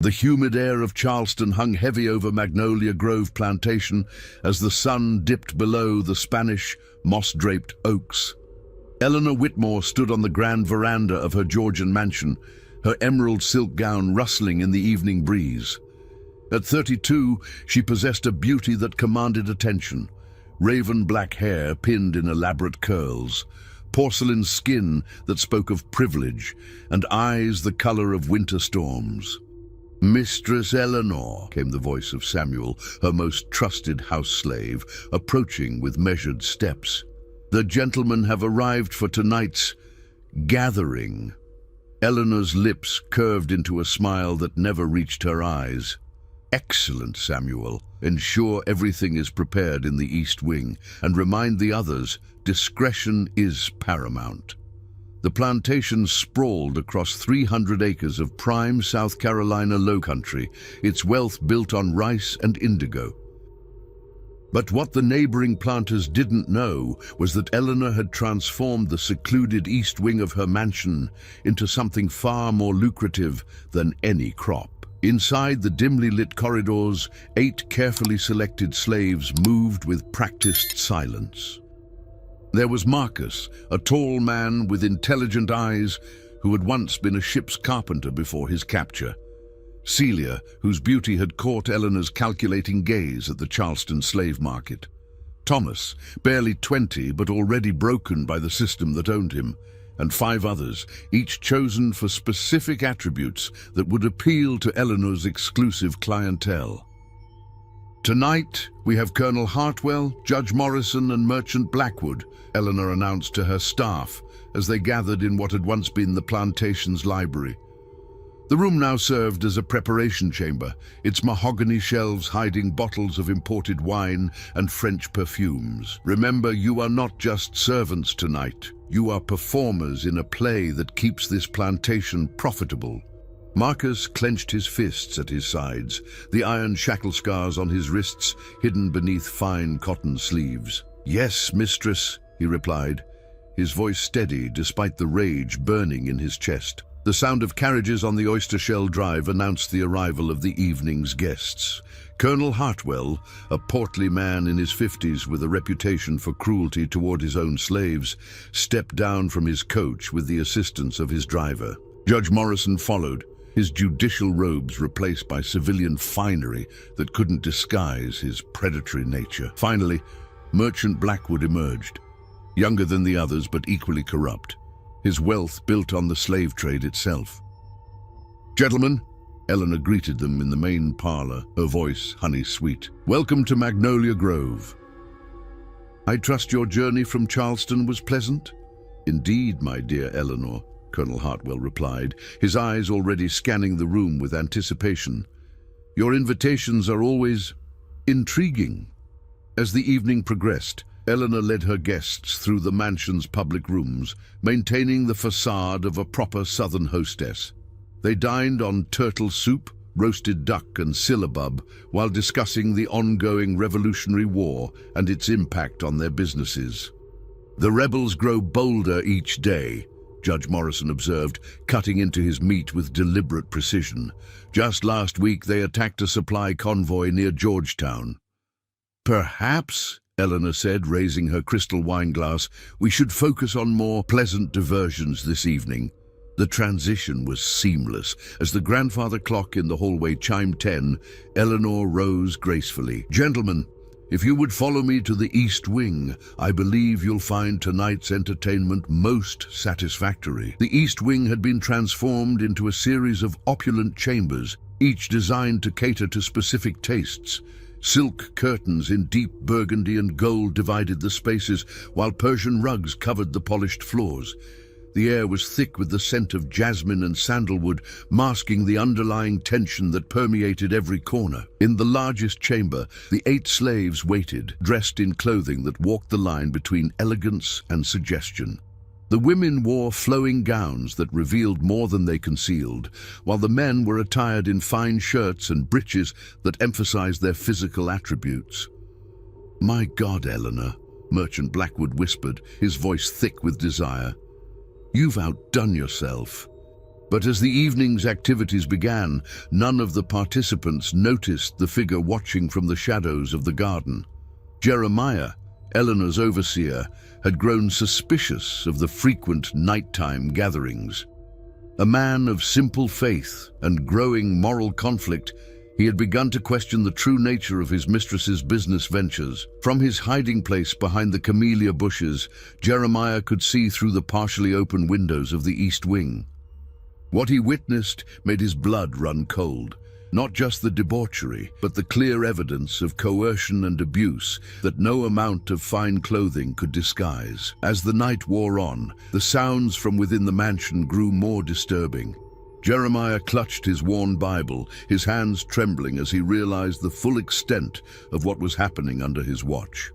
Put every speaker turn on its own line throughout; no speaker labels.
The humid air of Charleston hung heavy over Magnolia Grove Plantation as the sun dipped below the Spanish, moss-draped oaks. Eleanor Whitmore stood on the grand veranda of her Georgian mansion, her emerald silk gown rustling in the evening breeze. At 32, she possessed a beauty that commanded attention. Raven black hair pinned in elaborate curls, porcelain skin that spoke of privilege, and eyes the color of winter storms. "Mistress Eleanor," came the voice of Samuel, her most trusted house slave, approaching with measured steps. "The gentlemen have arrived for tonight's gathering." Eleanor's lips curved into a smile that never reached her eyes. "Excellent, Samuel. Ensure everything is prepared in the East Wing, and remind the others, discretion is paramount." The plantation sprawled across 300 acres of prime South Carolina lowcountry, its wealth built on rice and indigo. But what the neighboring planters didn't know was that Eleanor had transformed the secluded east wing of her mansion into something far more lucrative than any crop. Inside the dimly lit corridors, 8 carefully selected slaves moved with practiced silence. There was Marcus, a tall man with intelligent eyes who had once been a ship's carpenter before his capture. Celia, whose beauty had caught Eleanor's calculating gaze at the Charleston slave market. Thomas, barely 20 but already broken by the system that owned him. And 5 others, each chosen for specific attributes that would appeal to Eleanor's exclusive clientele. "Tonight, we have Colonel Hartwell, Judge Morrison, and Merchant Blackwood," Eleanor announced to her staff as they gathered in what had once been the plantation's library. The room now served as a preparation chamber, its mahogany shelves hiding bottles of imported wine and French perfumes. "Remember, you are not just servants tonight. You are performers in a play that keeps this plantation profitable." Marcus clenched his fists at his sides, the iron shackle scars on his wrists hidden beneath fine cotton sleeves. "Yes, mistress," he replied, his voice steady despite the rage burning in his chest. The sound of carriages on the Oyster Shell Drive announced the arrival of the evening's guests. Colonel Hartwell, a portly man in his 50s with a reputation for cruelty toward his own slaves, stepped down from his coach with the assistance of his driver. Judge Morrison followed, his judicial robes replaced by civilian finery that couldn't disguise his predatory nature. Finally, Merchant Blackwood emerged, younger than the others but equally corrupt, his wealth built on the slave trade itself. "Gentlemen," Eleanor greeted them in the main parlor, her voice honey-sweet, "welcome to Magnolia Grove. I trust your journey from Charleston was pleasant?" "Indeed, my dear Eleanor," Colonel Hartwell replied, his eyes already scanning the room with anticipation. "Your invitations are always intriguing." As the evening progressed, Eleanor led her guests through the mansion's public rooms, maintaining the facade of a proper Southern hostess. They dined on turtle soup, roasted duck and syllabub while discussing the ongoing Revolutionary War and its impact on their businesses. "The rebels grow bolder each day," Judge Morrison observed, cutting into his meat with deliberate precision. "Just last week they attacked a supply convoy near Georgetown." "Perhaps," Eleanor said, raising her crystal wine glass, "we should focus on more pleasant diversions this evening." The transition was seamless. As the grandfather clock in the hallway chimed 10, Eleanor rose gracefully. "Gentlemen, if you would follow me to the East Wing, I believe you'll find tonight's entertainment most satisfactory." The East Wing had been transformed into a series of opulent chambers, each designed to cater to specific tastes. Silk curtains in deep burgundy and gold divided the spaces, while Persian rugs covered the polished floors. The air was thick with the scent of jasmine and sandalwood, masking the underlying tension that permeated every corner. In the largest chamber, the 8 slaves waited, dressed in clothing that walked the line between elegance and suggestion. The women wore flowing gowns that revealed more than they concealed, while the men were attired in fine shirts and breeches that emphasized their physical attributes. "My God, Eleanor," Merchant Blackwood whispered, his voice thick with desire. "You've outdone yourself." But as the evening's activities began, none of the participants noticed the figure watching from the shadows of the garden. Jeremiah, Eleanor's overseer, had grown suspicious of the frequent nighttime gatherings. A man of simple faith and growing moral conflict, he had begun to question the true nature of his mistress's business ventures. From his hiding place behind the camellia bushes, Jeremiah could see through the partially open windows of the east wing. What he witnessed made his blood run cold. Not just the debauchery, but the clear evidence of coercion and abuse that no amount of fine clothing could disguise. As the night wore on, the sounds from within the mansion grew more disturbing. Jeremiah clutched his worn Bible, his hands trembling as he realized the full extent of what was happening under his watch.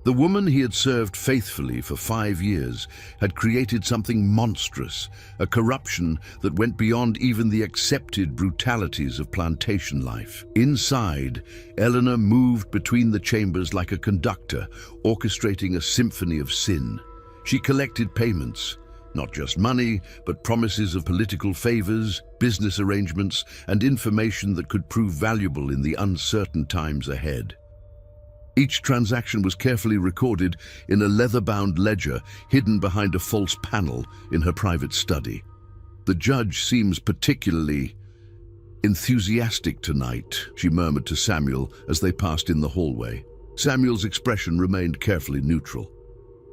The woman he had served faithfully for 5 years had created something monstrous, a corruption that went beyond even the accepted brutalities of plantation life. Inside, Eleanor moved between the chambers like a conductor, orchestrating a symphony of sin. She collected payments, not just money, but promises of political favors, business arrangements, and information that could prove valuable in the uncertain times ahead. Each transaction was carefully recorded in a leather-bound ledger hidden behind a false panel in her private study. "The judge seems particularly enthusiastic tonight," she murmured to Samuel as they passed in the hallway. Samuel's expression remained carefully neutral.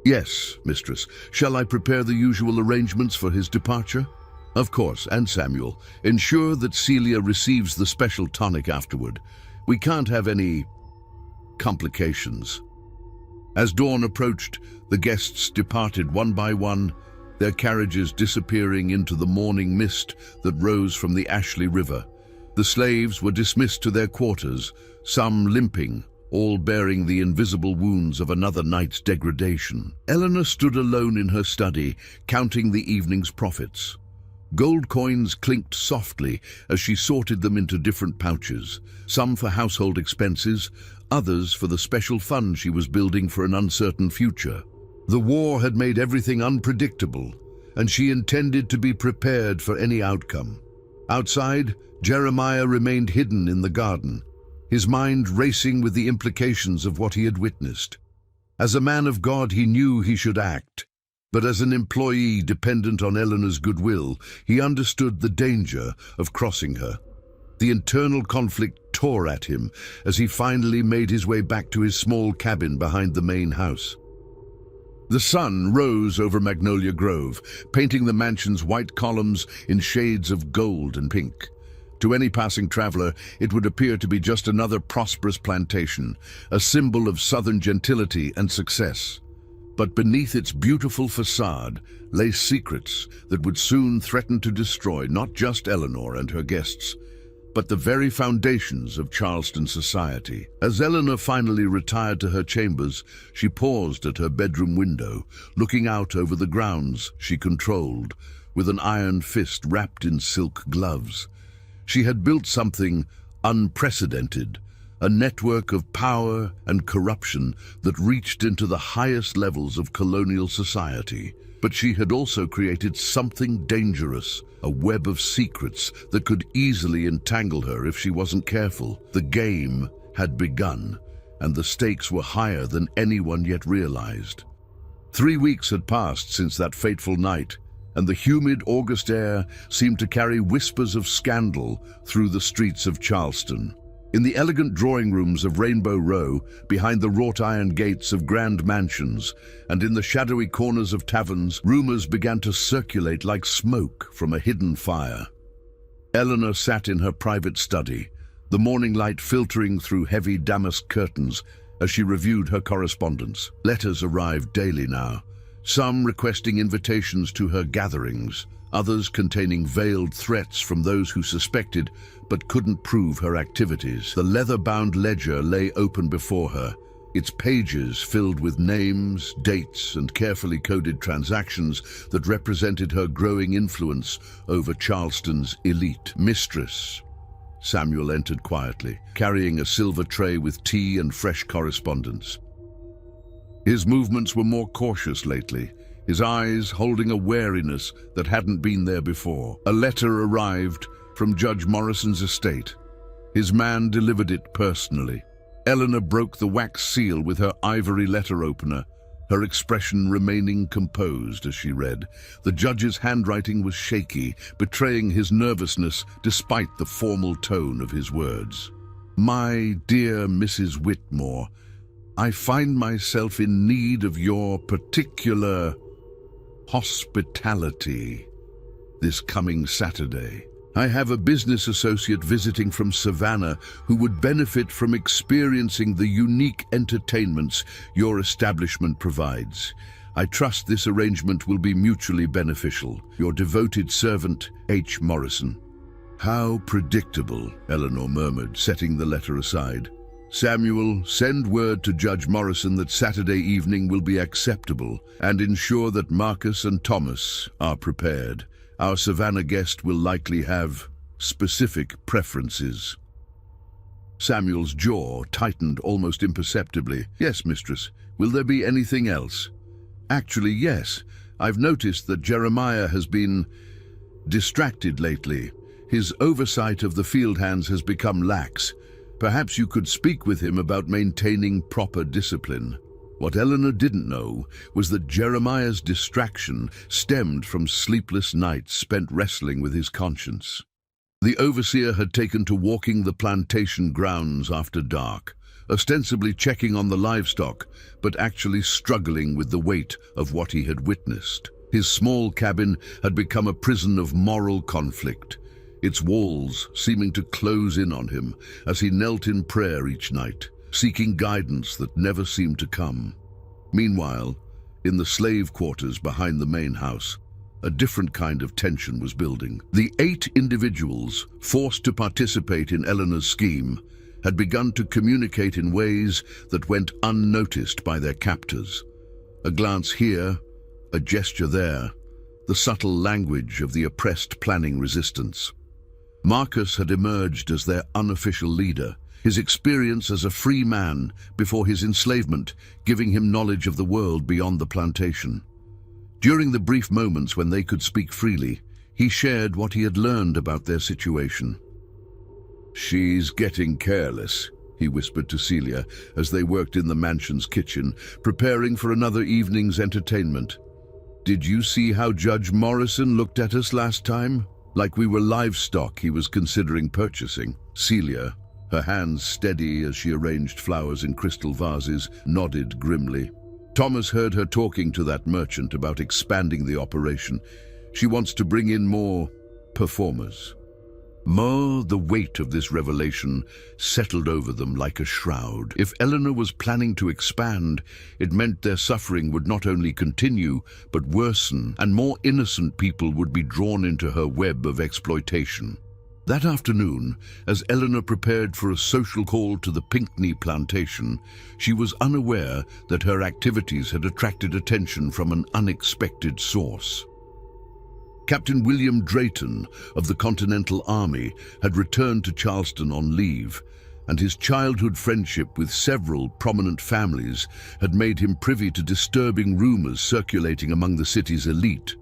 "Yes, mistress. Shall I prepare the usual arrangements for his departure?" "Of course, and Samuel, ensure that Celia receives the special tonic afterward. We can't have any complications." As dawn approached, the guests departed one by one, their carriages disappearing into the morning mist that rose from the Ashley River. The slaves were dismissed to their quarters, some limping, all bearing the invisible wounds of another night's degradation. Eleanor stood alone in her study, counting the evening's profits. Gold coins clinked softly as she sorted them into different pouches, some for household expenses, others for the special fund she was building for an uncertain future. The war had made everything unpredictable, and she intended to be prepared for any outcome. Outside, Jeremiah remained hidden in the garden, his mind racing with the implications of what he had witnessed. As a man of God, he knew he should act, but as an employee dependent on Eleanor's goodwill, he understood the danger of crossing her. The internal conflict tore at him as he finally made his way back to his small cabin behind the main house. The sun rose over Magnolia Grove, painting the mansion's white columns in shades of gold and pink. To any passing traveler, it would appear to be just another prosperous plantation, a symbol of southern gentility and success. But beneath its beautiful facade lay secrets that would soon threaten to destroy not just Eleanor and her guests, but the very foundations of Charleston society. As Eleanor finally retired to her chambers, she paused at her bedroom window, looking out over the grounds she controlled, with an iron fist wrapped in silk gloves. She had built something unprecedented, a network of power and corruption that reached into the highest levels of colonial society. But she had also created something dangerous, a web of secrets that could easily entangle her if she wasn't careful. The game had begun, and the stakes were higher than anyone yet realized. 3 weeks had passed since that fateful night, and the humid August air seemed to carry whispers of scandal through the streets of Charleston. In the elegant drawing rooms of Rainbow Row, behind the wrought iron gates of grand mansions, and in the shadowy corners of taverns, rumors began to circulate like smoke from a hidden fire. Eleanor sat in her private study, the morning light filtering through heavy damask curtains as she reviewed her correspondence. Letters arrived daily now, some requesting invitations to her gatherings, others containing veiled threats from those who suspected but couldn't prove her activities. The leather-bound ledger lay open before her, its pages filled with names, dates, and carefully coded transactions that represented her growing influence over Charleston's elite. "Mistress." Samuel entered quietly, carrying a silver tray with tea and fresh correspondence. His movements were more cautious lately, his eyes holding a wariness that hadn't been there before. A letter arrived from Judge Morrison's estate. His man delivered it personally. Eleanor broke the wax seal with her ivory letter opener, her expression remaining composed as she read. The judge's handwriting was shaky, betraying his nervousness despite the formal tone of his words. "My dear Mrs. Whitmore, I find myself in need of your particular hospitality this coming Saturday. I have a business associate visiting from Savannah who would benefit from experiencing the unique entertainments your establishment provides. I trust this arrangement will be mutually beneficial. Your devoted servant, H. Morrison." "How predictable," Eleanor murmured, setting the letter aside. "Samuel, send word to Judge Morrison that Saturday evening will be acceptable, and ensure that Marcus and Thomas are prepared. Our Savannah guest will likely have specific preferences." Samuel's jaw tightened almost imperceptibly. "Yes, mistress. Will there be anything else?" "Actually, yes. I've noticed that Jeremiah has been distracted lately. His oversight of the field hands has become lax. Perhaps you could speak with him about maintaining proper discipline." What Eleanor didn't know was that Jeremiah's distraction stemmed from sleepless nights spent wrestling with his conscience. The overseer had taken to walking the plantation grounds after dark, ostensibly checking on the livestock, but actually struggling with the weight of what he had witnessed. His small cabin had become a prison of moral conflict, its walls seeming to close in on him as he knelt in prayer each night, seeking guidance that never seemed to come. Meanwhile, in the slave quarters behind the main house, a different kind of tension was building. The 8 individuals forced to participate in Eleanor's scheme had begun to communicate in ways that went unnoticed by their captors. A glance here, a gesture there, the subtle language of the oppressed planning resistance. Marcus had emerged as their unofficial leader, his experience as a free man before his enslavement giving him knowledge of the world beyond the plantation. During the brief moments when they could speak freely, he shared what he had learned about their situation. "She's getting careless," he whispered to Celia as they worked in the mansion's kitchen, preparing for another evening's entertainment. "Did you see how Judge Morrison looked at us last time? Like we were livestock he was considering purchasing." Celia, her hands steady as she arranged flowers in crystal vases, nodded grimly. "Thomas heard her talking to that merchant about expanding the operation. She wants to bring in more performers." The weight of this revelation settled over them like a shroud. If Eleanor was planning to expand, it meant their suffering would not only continue, but worsen, and more innocent people would be drawn into her web of exploitation. That afternoon, as Eleanor prepared for a social call to the Pinckney plantation, she was unaware that her activities had attracted attention from an unexpected source. Captain William Drayton of the Continental Army had returned to Charleston on leave, and his childhood friendship with several prominent families had made him privy to disturbing rumors circulating among the city's elite.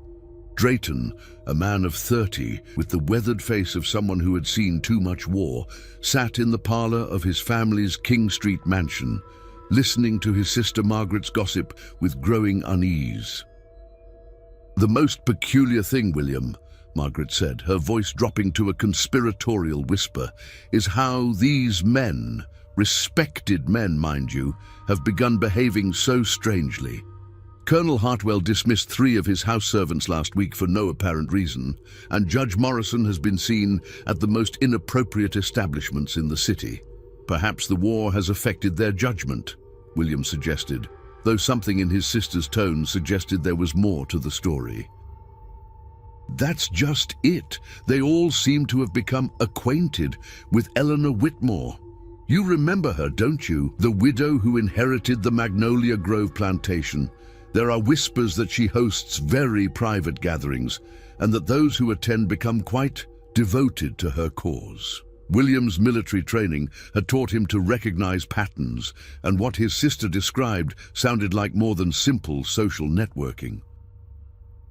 Drayton, a man of 30, with the weathered face of someone who had seen too much war, sat in the parlor of his family's King Street mansion, listening to his sister Margaret's gossip with growing unease. "The most peculiar thing, William," Margaret said, her voice dropping to a conspiratorial whisper, "is how these men, respected men, mind you, have begun behaving so strangely. Colonel Hartwell dismissed 3 of his house servants last week for no apparent reason, and Judge Morrison has been seen at the most inappropriate establishments in the city. Perhaps the war has affected their judgment," William suggested, though something in his sister's tone suggested there was more to the story. "That's just it. They all seem to have become acquainted with Eleanor Whitmore. You remember her, don't you? The widow who inherited the Magnolia Grove plantation. There are whispers that she hosts very private gatherings, and that those who attend become quite devoted to her cause." William's military training had taught him to recognize patterns, and what his sister described sounded like more than simple social networking.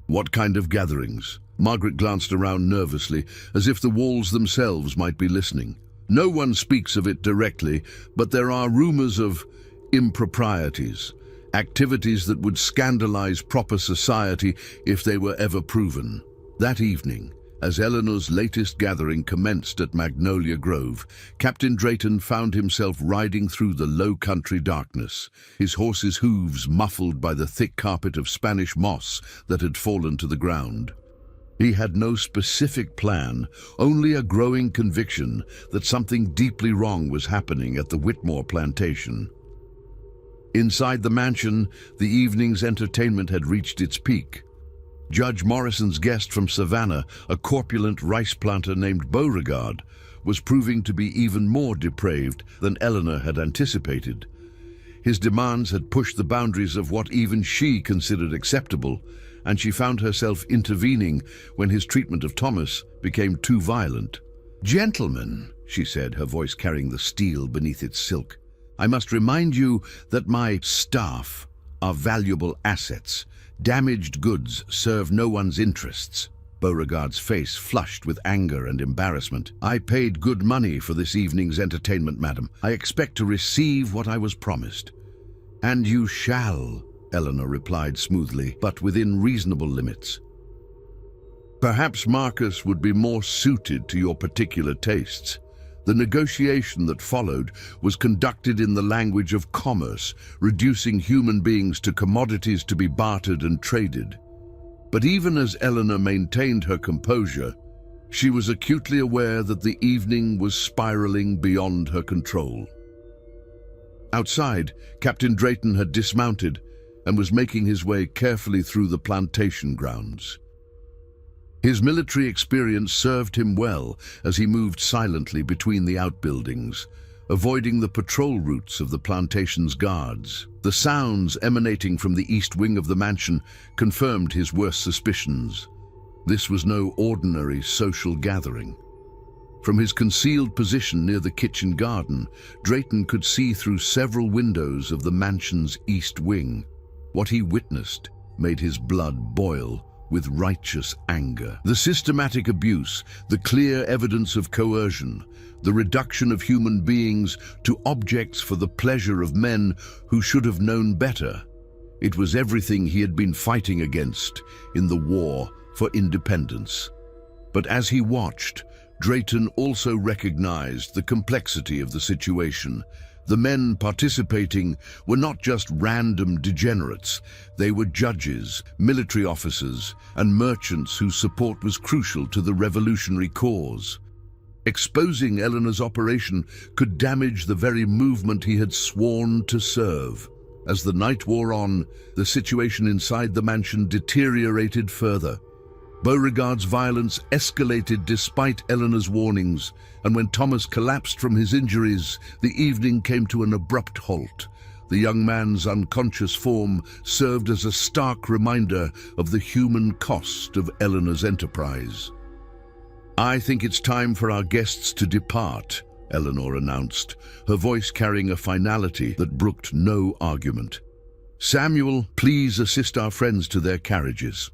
What kind of gatherings? Margaret glanced around nervously, as if the walls themselves might be listening. No one speaks of it directly, but there are rumors of improprieties, activities that would scandalize proper society if they were ever proven. That evening, as Eleanor's latest gathering commenced at Magnolia Grove, Captain Drayton found himself riding through the low-country darkness, his horse's hooves muffled by the thick carpet of Spanish moss that had fallen to the ground. He had no specific plan, only a growing conviction that something deeply wrong was happening at the Whitmore plantation. Inside the mansion, the evening's entertainment had reached its peak. Judge Morrison's guest from Savannah, a corpulent rice planter named Beauregard, was proving to be even more depraved than Eleanor had anticipated. His demands had pushed the boundaries of what even she considered acceptable, and she found herself intervening when his treatment of Thomas became too violent. "Gentlemen," she said, her voice carrying the steel beneath its silk, "I must remind you that my staff are valuable assets. Damaged goods serve no one's interests." Beauregard's face flushed with anger and embarrassment. "I paid good money for this evening's entertainment, madam. I expect to receive what I was promised." "And you shall," Eleanor replied smoothly, "but within reasonable limits." "Perhaps Marcus would be more suited to your particular tastes." The negotiation that followed was conducted in the language of commerce, reducing human beings to commodities to be bartered and traded. But even as Eleanor maintained her composure, she was acutely aware that the evening was spiraling beyond her control. Outside, Captain Drayton had dismounted and was making his way carefully through the plantation grounds. His military experience served him well as he moved silently between the outbuildings, avoiding the patrol routes of the plantation's guards. The sounds emanating from the east wing of the mansion confirmed his worst suspicions. This was no ordinary social gathering. From his concealed position near the kitchen garden, Drayton could see through several windows of the mansion's east wing. What he witnessed made his blood boil with righteous anger. The systematic abuse, the clear evidence of coercion, the reduction of human beings to objects for the pleasure of men who should have known better. It was everything he had been fighting against in the war for independence. But as he watched, Drayton also recognized the complexity of the situation. The men participating were not just random degenerates. They were judges, military officers, and merchants whose support was crucial to the revolutionary cause. Exposing Eleanor's operation could damage the very movement he had sworn to serve. As the night wore on, the situation inside the mansion deteriorated further. Beauregard's violence escalated despite Eleanor's warnings, and when Thomas collapsed from his injuries, the evening came to an abrupt halt. The young man's unconscious form served as a stark reminder of the human cost of Eleanor's enterprise. "I think it's time for our guests to depart," Eleanor announced, her voice carrying a finality that brooked no argument. "Samuel, please assist our friends to their carriages."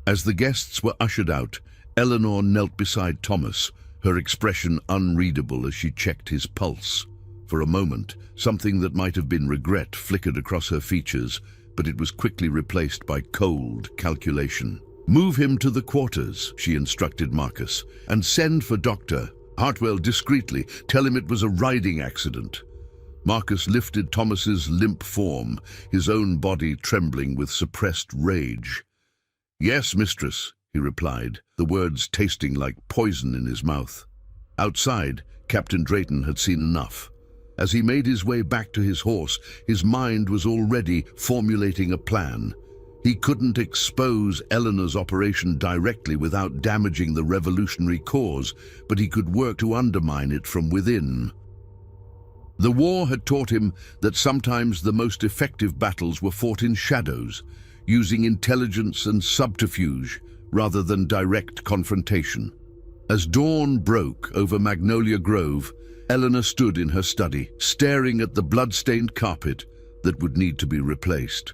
As the guests were ushered out, Eleanor knelt beside Thomas, her expression unreadable as she checked his pulse. For a moment, something that might have been regret flickered across her features, but it was quickly replaced by cold calculation. "Move him to the quarters," she instructed Marcus, "and send for Dr. Hartwell discreetly. Tell him it was a riding accident." Marcus lifted Thomas's limp form, his own body trembling with suppressed rage. "Yes, mistress," he replied, the words tasting like poison in his mouth. Outside, Captain Drayton had seen enough. As he made his way back to his horse, his mind was already formulating a plan. He couldn't expose Eleanor's operation directly without damaging the revolutionary cause, but he could work to undermine it from within. The war had taught him that sometimes the most effective battles were fought in shadows, using intelligence and subterfuge rather than direct confrontation. As dawn broke over Magnolia Grove, Eleanor stood in her study, staring at the blood-stained carpet that would need to be replaced.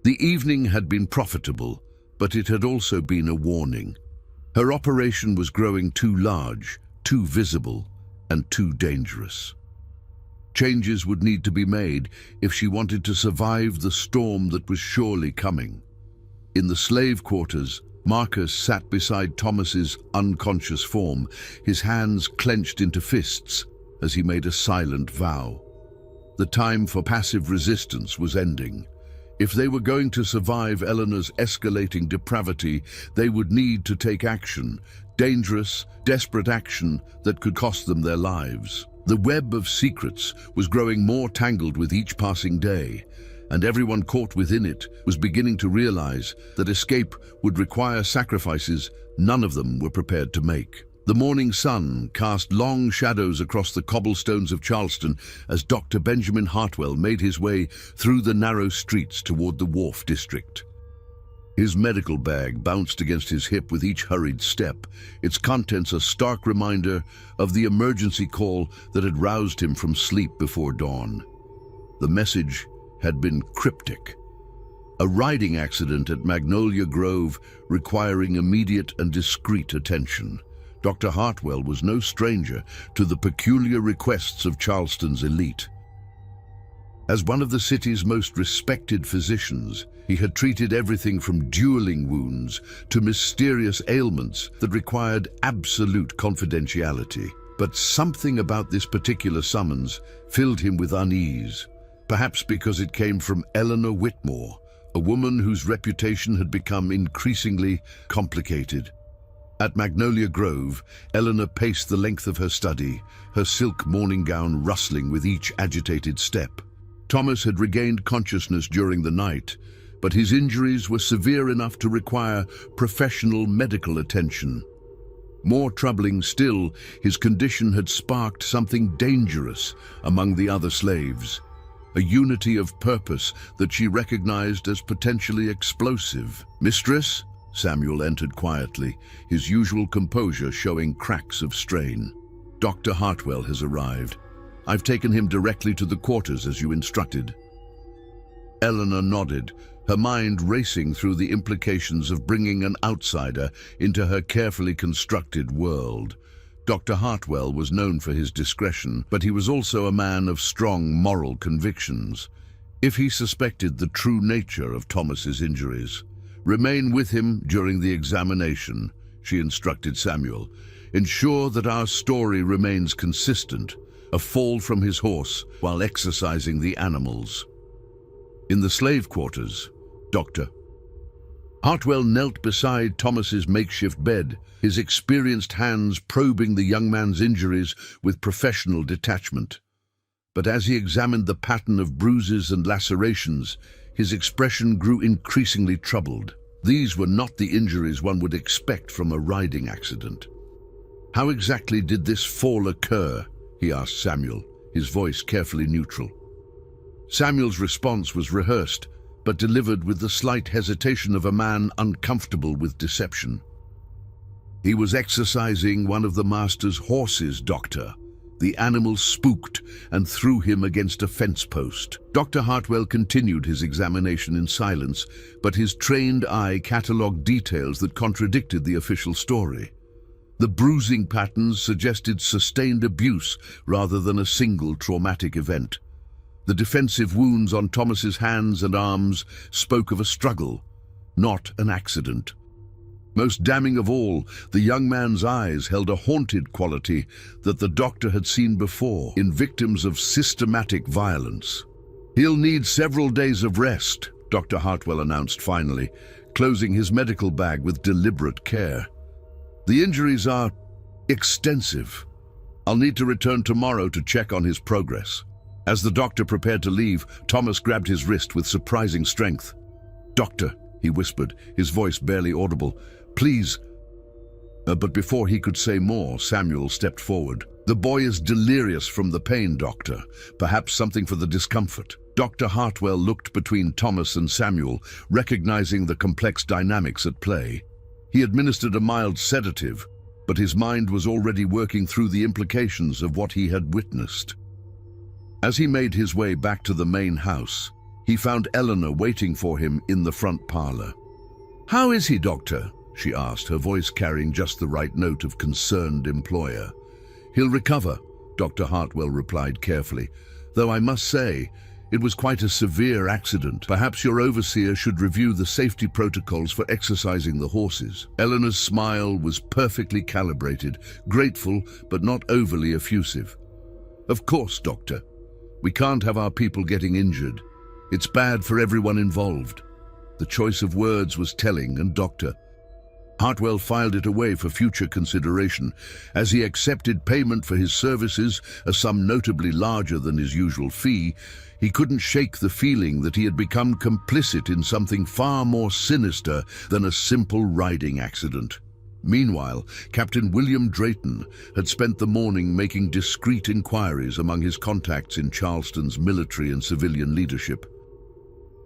The evening had been profitable, but it had also been a warning. Her operation was growing too large, too visible, and too dangerous. Changes would need to be made if she wanted to survive the storm that was surely coming. In the slave quarters, Marcus sat beside Thomas's unconscious form, his hands clenched into fists as he made a silent vow. The time for passive resistance was ending. If they were going to survive Eleanor's escalating depravity, they would need to take action, dangerous, desperate action that could cost them their lives. The web of secrets was growing more tangled with each passing day, and everyone caught within it was beginning to realize that escape would require sacrifices none of them were prepared to make. The morning sun cast long shadows across the cobblestones of Charleston as Dr. Benjamin Hartwell made his way through the narrow streets toward the Wharf District. His medical bag bounced against his hip with each hurried step, its contents a stark reminder of the emergency call that had roused him from sleep before dawn. The message had been cryptic. A riding accident at Magnolia Grove requiring immediate and discreet attention. Dr. Hartwell was no stranger to the peculiar requests of Charleston's elite. As one of the city's most respected physicians, he had treated everything from dueling wounds to mysterious ailments that required absolute confidentiality. But something about this particular summons filled him with unease, perhaps because it came from Eleanor Whitmore, a woman whose reputation had become increasingly complicated. At Magnolia Grove, Eleanor paced the length of her study, her silk morning gown rustling with each agitated step. Thomas had regained consciousness during the night, but his injuries were severe enough to require professional medical attention. More troubling still, his condition had sparked something dangerous among the other slaves, a unity of purpose that she recognized as potentially explosive. "Mistress?" Samuel entered quietly, his usual composure showing cracks of strain. "Dr. Hartwell has arrived. I've taken him directly to the quarters as you instructed." Eleanor nodded, her mind racing through the implications of bringing an outsider into her carefully constructed world. Dr. Hartwell was known for his discretion, but he was also a man of strong moral convictions. If he suspected the true nature of Thomas's injuries, "Remain with him during the examination," she instructed Samuel. "Ensure that our story remains consistent, a fall from his horse while exercising the animals." In the slave quarters, Dr. Hartwell knelt beside Thomas's makeshift bed, his experienced hands probing the young man's injuries with professional detachment. But as he examined the pattern of bruises and lacerations, his expression grew increasingly troubled. These were not the injuries one would expect from a riding accident. "How exactly did this fall occur?" he asked Samuel, his voice carefully neutral. Samuel's response was rehearsed, but delivered with the slight hesitation of a man uncomfortable with deception. "He was exercising one of the master's horses, Doctor. The animal spooked and threw him against a fence post." Dr. Hartwell continued his examination in silence, but his trained eye catalogued details that contradicted the official story. The bruising patterns suggested sustained abuse rather than a single traumatic event. The defensive wounds on Thomas's hands and arms spoke of a struggle, not an accident. Most damning of all, the young man's eyes held a haunted quality that the doctor had seen before in victims of systematic violence. "He'll need several days of rest," Dr. Hartwell announced finally, closing his medical bag with deliberate care. "The injuries are extensive. I'll need to return tomorrow to check on his progress." As the doctor prepared to leave, Thomas grabbed his wrist with surprising strength. "Doctor," he whispered, his voice barely audible, "please." But before he could say more, Samuel stepped forward. "The boy is delirious from the pain, Doctor. Perhaps something for the discomfort." Dr. Hartwell looked between Thomas and Samuel, recognizing the complex dynamics at play. He administered a mild sedative, but his mind was already working through the implications of what he had witnessed. As he made his way back to the main house, he found Eleanor waiting for him in the front parlor. "How is he, doctor?" she asked, her voice carrying just the right note of concerned employer. "He'll recover," Dr. Hartwell replied carefully, "though I must say, it was quite a severe accident. Perhaps your overseer should review the safety protocols for exercising the horses." Eleanor's smile was perfectly calibrated, grateful but not overly effusive. "Of course, doctor. We can't have our people getting injured. It's bad for everyone involved." The choice of words was telling, and Dr. Hartwell filed it away for future consideration. As he accepted payment for his services, a sum notably larger than his usual fee, he couldn't shake the feeling that he had become complicit in something far more sinister than a simple riding accident. Meanwhile, Captain William Drayton had spent the morning making discreet inquiries among his contacts in Charleston's military and civilian leadership.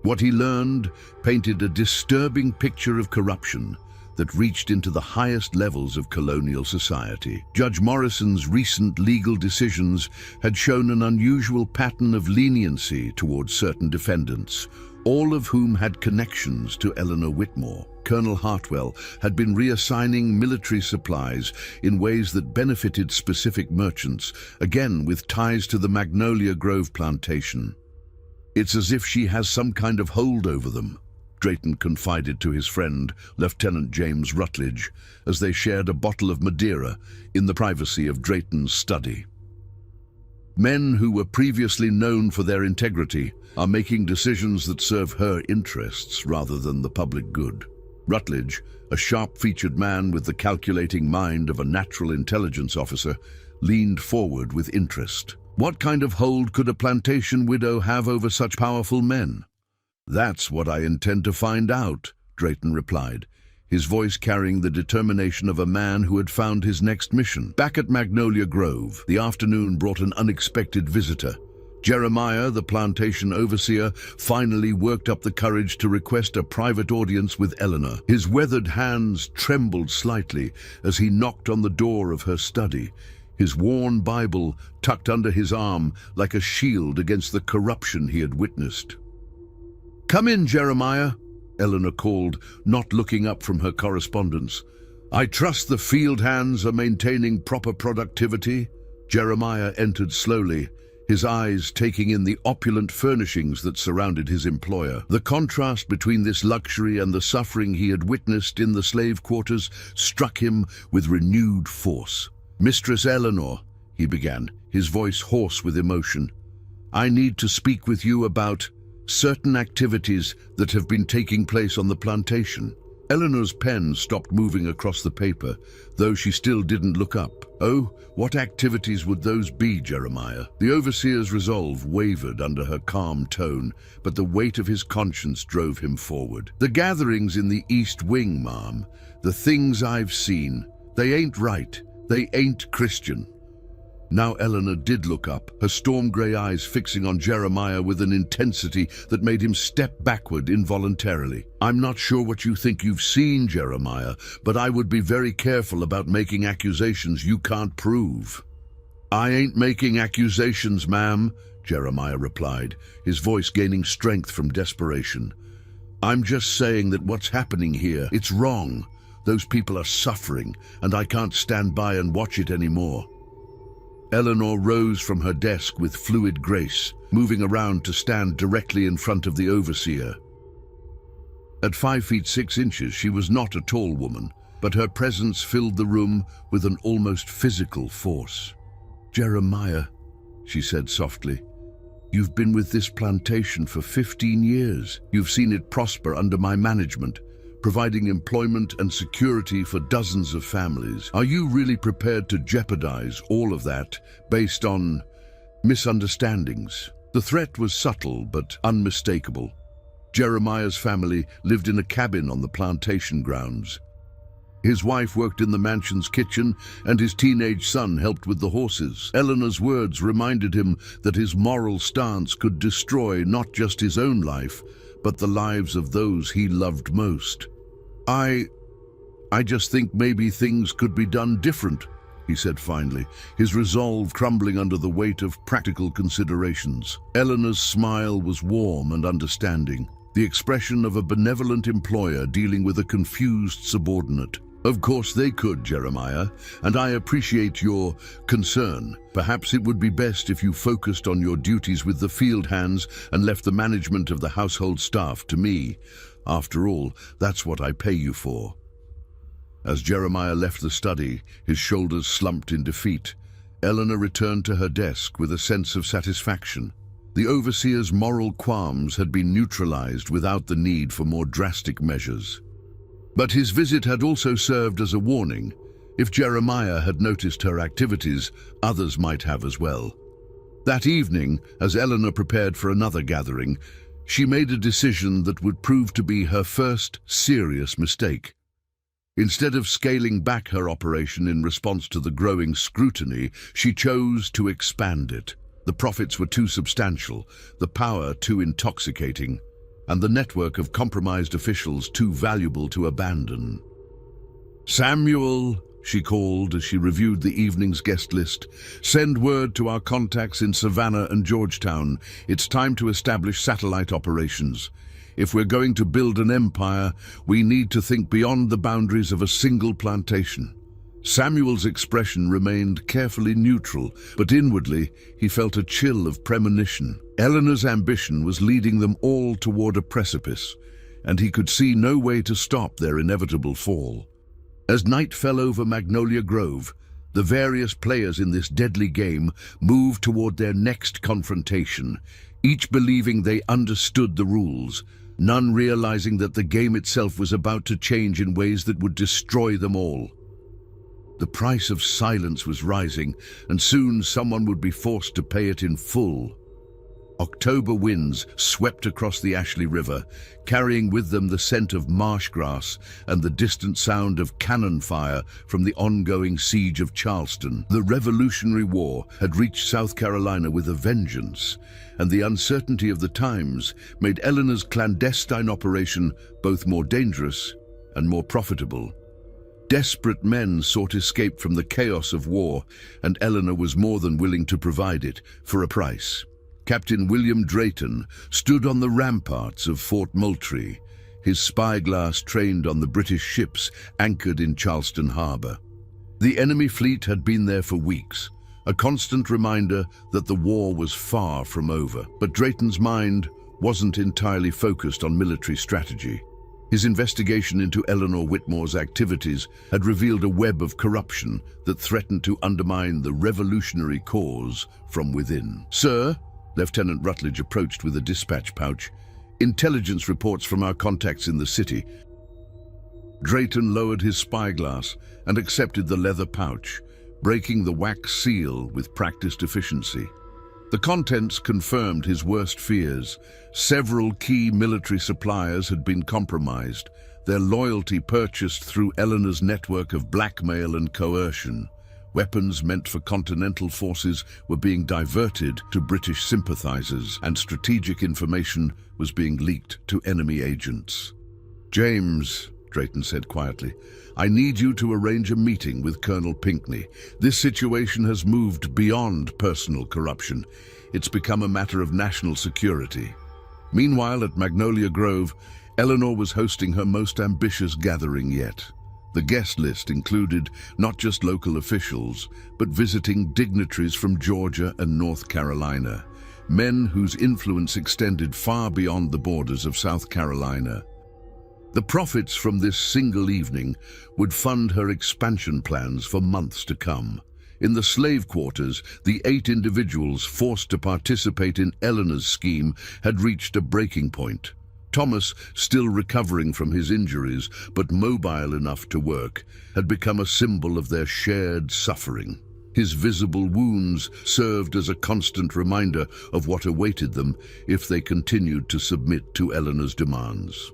What he learned painted a disturbing picture of corruption that reached into the highest levels of colonial society. Judge Morrison's recent legal decisions had shown an unusual pattern of leniency towards certain defendants, all of whom had connections to Eleanor Whitmore. Colonel Hartwell had been reassigning military supplies in ways that benefited specific merchants, again with ties to the Magnolia Grove plantation. "It's as if she has some kind of hold over them," Drayton confided to his friend, Lieutenant James Rutledge, as they shared a bottle of Madeira in the privacy of Drayton's study. "Men who were previously known for their integrity are making decisions that serve her interests rather than the public good." Rutledge, a sharp-featured man with the calculating mind of a natural intelligence officer, leaned forward with interest. "What kind of hold could a plantation widow have over such powerful men?" "That's what I intend to find out," Drayton replied, his voice carrying the determination of a man who had found his next mission. Back at Magnolia Grove, the afternoon brought an unexpected visitor. Jeremiah, the plantation overseer, finally worked up the courage to request a private audience with Eleanor. His weathered hands trembled slightly as he knocked on the door of her study, his worn Bible tucked under his arm like a shield against the corruption he had witnessed. "Come in, Jeremiah," Eleanor called, not looking up from her correspondence. "I trust the field hands are maintaining proper productivity." Jeremiah entered slowly, his eyes taking in the opulent furnishings that surrounded his employer. The contrast between this luxury and the suffering he had witnessed in the slave quarters struck him with renewed force. "Mistress Eleanor," he began, his voice hoarse with emotion, "I need to speak with you about certain activities that have been taking place on the plantation." Eleanor's pen stopped moving across the paper, though she still didn't look up. "Oh, what activities would those be, Jeremiah?" The overseer's resolve wavered under her calm tone, but the weight of his conscience drove him forward. "The gatherings in the East Wing, ma'am, the things I've seen, they ain't right, they ain't Christian." Now Eleanor did look up, her storm-grey eyes fixing on Jeremiah with an intensity that made him step backward involuntarily. "I'm not sure what you think you've seen, Jeremiah, but I would be very careful about making accusations you can't prove." "I ain't making accusations, ma'am," Jeremiah replied, his voice gaining strength from desperation. "I'm just saying that what's happening here, it's wrong. Those people are suffering, and I can't stand by and watch it anymore." Eleanor rose from her desk with fluid grace, moving around to stand directly in front of the overseer. At 5 feet 6 inches, she was not a tall woman, but her presence filled the room with an almost physical force. "Jeremiah," she said softly, "you've been with this plantation for 15 years. You've seen it prosper under my management, providing employment and security for dozens of families. Are you really prepared to jeopardize all of that based on misunderstandings?" The threat was subtle but unmistakable. Jeremiah's family lived in a cabin on the plantation grounds. His wife worked in the mansion's kitchen, and his teenage son helped with the horses. Eleanor's words reminded him that his moral stance could destroy not just his own life, but the lives of those he loved most. I just think maybe things could be done different," he said finally, his resolve crumbling under the weight of practical considerations. Eleanor's smile was warm and understanding. the expression of a benevolent employer dealing with a confused subordinate. Of course they could, Jeremiah, and I appreciate your concern. Perhaps it would be best if you focused on your duties with the field hands and left the management of the household staff to me. After all, that's what I pay you for. As Jeremiah left the study, his shoulders slumped in defeat, Eleanor returned to her desk with a sense of satisfaction. The overseer's moral qualms had been neutralized without the need for more drastic measures. But his visit had also served as a warning. If Jeremiah had noticed her activities, others might have as well. That evening, as Eleanor prepared for another gathering, she made a decision that would prove to be her first serious mistake. Instead of scaling back her operation in response to the growing scrutiny, she chose to expand it. The profits were too substantial, the power too intoxicating, and the network of compromised officials too valuable to abandon. "Samuel," she called as she reviewed the evening's guest list, "send word to our contacts in Savannah and Georgetown. It's time to establish satellite operations. If we're going to build an empire, we need to think beyond the boundaries of a single plantation." Samuel's expression remained carefully neutral, but inwardly he felt a chill of premonition. Eleanor's ambition was leading them all toward a precipice, and he could see no way to stop their inevitable fall. As night fell over Magnolia Grove, the various players in this deadly game moved toward their next confrontation, each believing they understood the rules, none realizing that the game itself was about to change in ways that would destroy them all. The price of silence was rising, and soon someone would be forced to pay it in full. October winds swept across the Ashley River, carrying with them the scent of marsh grass and the distant sound of cannon fire from the ongoing siege of Charleston. The Revolutionary War had reached South Carolina with a vengeance, and the uncertainty of the times made Eleanor's clandestine operation both more dangerous and more profitable. Desperate men sought escape from the chaos of war, and Eleanor was more than willing to provide it for a price. Captain William Drayton stood on the ramparts of Fort Moultrie, his spyglass trained on the British ships anchored in Charleston Harbor. The enemy fleet had been there for weeks, a constant reminder that the war was far from over. But Drayton's mind wasn't entirely focused on military strategy. His investigation into Eleanor Whitmore's activities had revealed a web of corruption that threatened to undermine the revolutionary cause from within. "Sir," Lieutenant Rutledge approached with a dispatch pouch, "intelligence reports from our contacts in the city." Drayton lowered his spyglass and accepted the leather pouch, breaking the wax seal with practiced efficiency. The contents confirmed his worst fears. Several key military suppliers had been compromised, their loyalty purchased through Eleanor's network of blackmail and coercion. Weapons meant for Continental forces were being diverted to British sympathizers, and strategic information was being leaked to enemy agents. "James," Drayton said quietly, "I need you to arrange a meeting with Colonel Pinckney. This situation has moved beyond personal corruption. It's become a matter of national security." Meanwhile, at Magnolia Grove, Eleanor was hosting her most ambitious gathering yet. The guest list included not just local officials, but visiting dignitaries from Georgia and North Carolina, men whose influence extended far beyond the borders of South Carolina. The profits from this single evening would fund her expansion plans for months to come. In the slave quarters, the 8 individuals forced to participate in Eleanor's scheme had reached a breaking point. Thomas, still recovering from his injuries, but mobile enough to work, had become a symbol of their shared suffering. His visible wounds served as a constant reminder of what awaited them if they continued to submit to Eleanor's demands.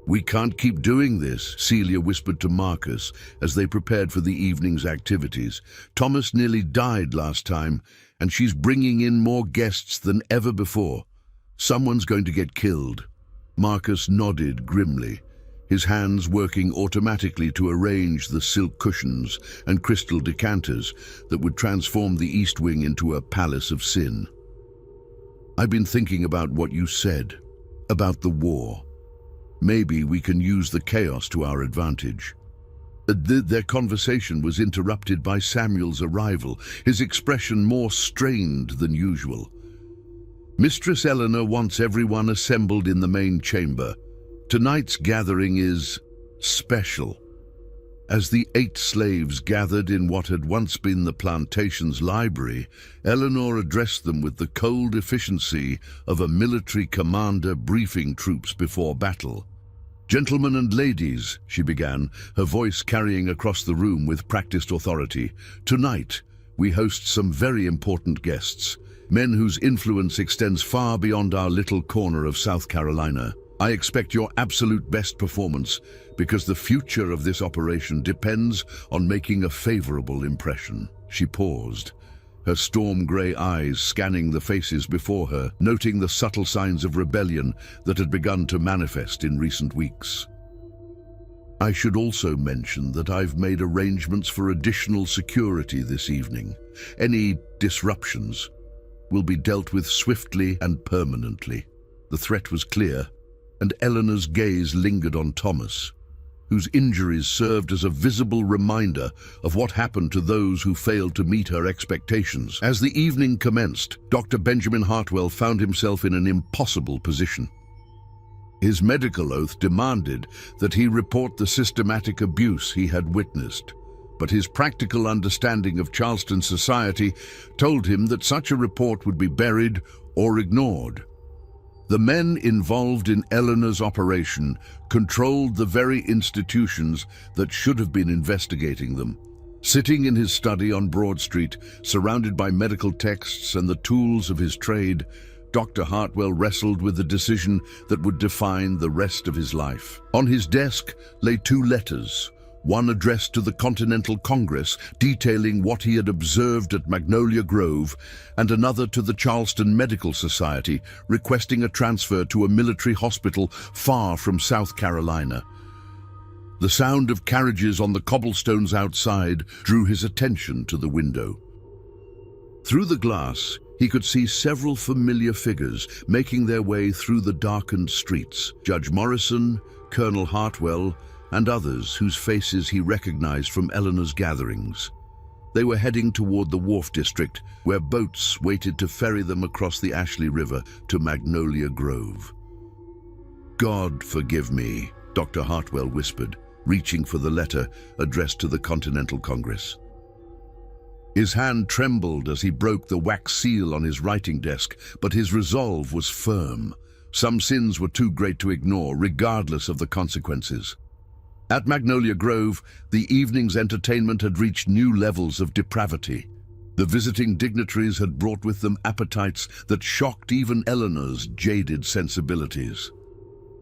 "We can't keep doing this," Celia whispered to Marcus as they prepared for the evening's activities. "Thomas nearly died last time, and she's bringing in more guests than ever before. Someone's going to get killed." Marcus nodded grimly, his hands working automatically to arrange the silk cushions and crystal decanters that would transform the East Wing into a palace of sin. "I've been thinking about what you said," about the war. Maybe we can use the chaos to our advantage. Their conversation was interrupted by Samuel's arrival, his expression more strained than usual. Mistress Eleanor wants everyone assembled in the main chamber. Tonight's gathering is special. As the 8 slaves gathered in what had once been the plantation's library, Eleanor addressed them with the cold efficiency of a military commander briefing troops before battle. "Gentlemen and ladies," she began, her voice carrying across the room with practiced authority, "tonight we host some very important guests, men whose influence extends far beyond our little corner of South Carolina. I expect your absolute best performance because the future of this operation depends on making a favorable impression." She paused, her storm-grey eyes scanning the faces before her, noting the subtle signs of rebellion that had begun to manifest in recent weeks. "I should also mention that I've made arrangements for additional security this evening. Any disruptions will be dealt with swiftly and permanently." The threat was clear, and Eleanor's gaze lingered on Thomas, whose injuries served as a visible reminder of what happened to those who failed to meet her expectations. As the evening commenced, Dr. Benjamin Hartwell found himself in an impossible position. His medical oath demanded that he report the systematic abuse he had witnessed, but his practical understanding of Charleston society told him that such a report would be buried or ignored. The men involved in Eleanor's operation controlled the very institutions that should have been investigating them. Sitting in his study on Broad Street, surrounded by medical texts and the tools of his trade, Dr. Hartwell wrestled with the decision that would define the rest of his life. On his desk lay 2 letters, one addressed to the Continental Congress detailing what he had observed at Magnolia Grove, and another to the Charleston Medical Society requesting a transfer to a military hospital far from South Carolina. The sound of carriages on the cobblestones outside drew his attention to the window. Through the glass, he could see several familiar figures making their way through the darkened streets. Judge Morrison, Colonel Hartwell, and others whose faces he recognized from Eleanor's gatherings. They were heading toward the Wharf District, where boats waited to ferry them across the Ashley River to Magnolia Grove. "God forgive me," Dr. Hartwell whispered, reaching for the letter addressed to the Continental Congress. His hand trembled as he broke the wax seal on his writing desk, but his resolve was firm. Some sins were too great to ignore, regardless of the consequences. At Magnolia Grove, the evening's entertainment had reached new levels of depravity. The visiting dignitaries had brought with them appetites that shocked even Eleanor's jaded sensibilities.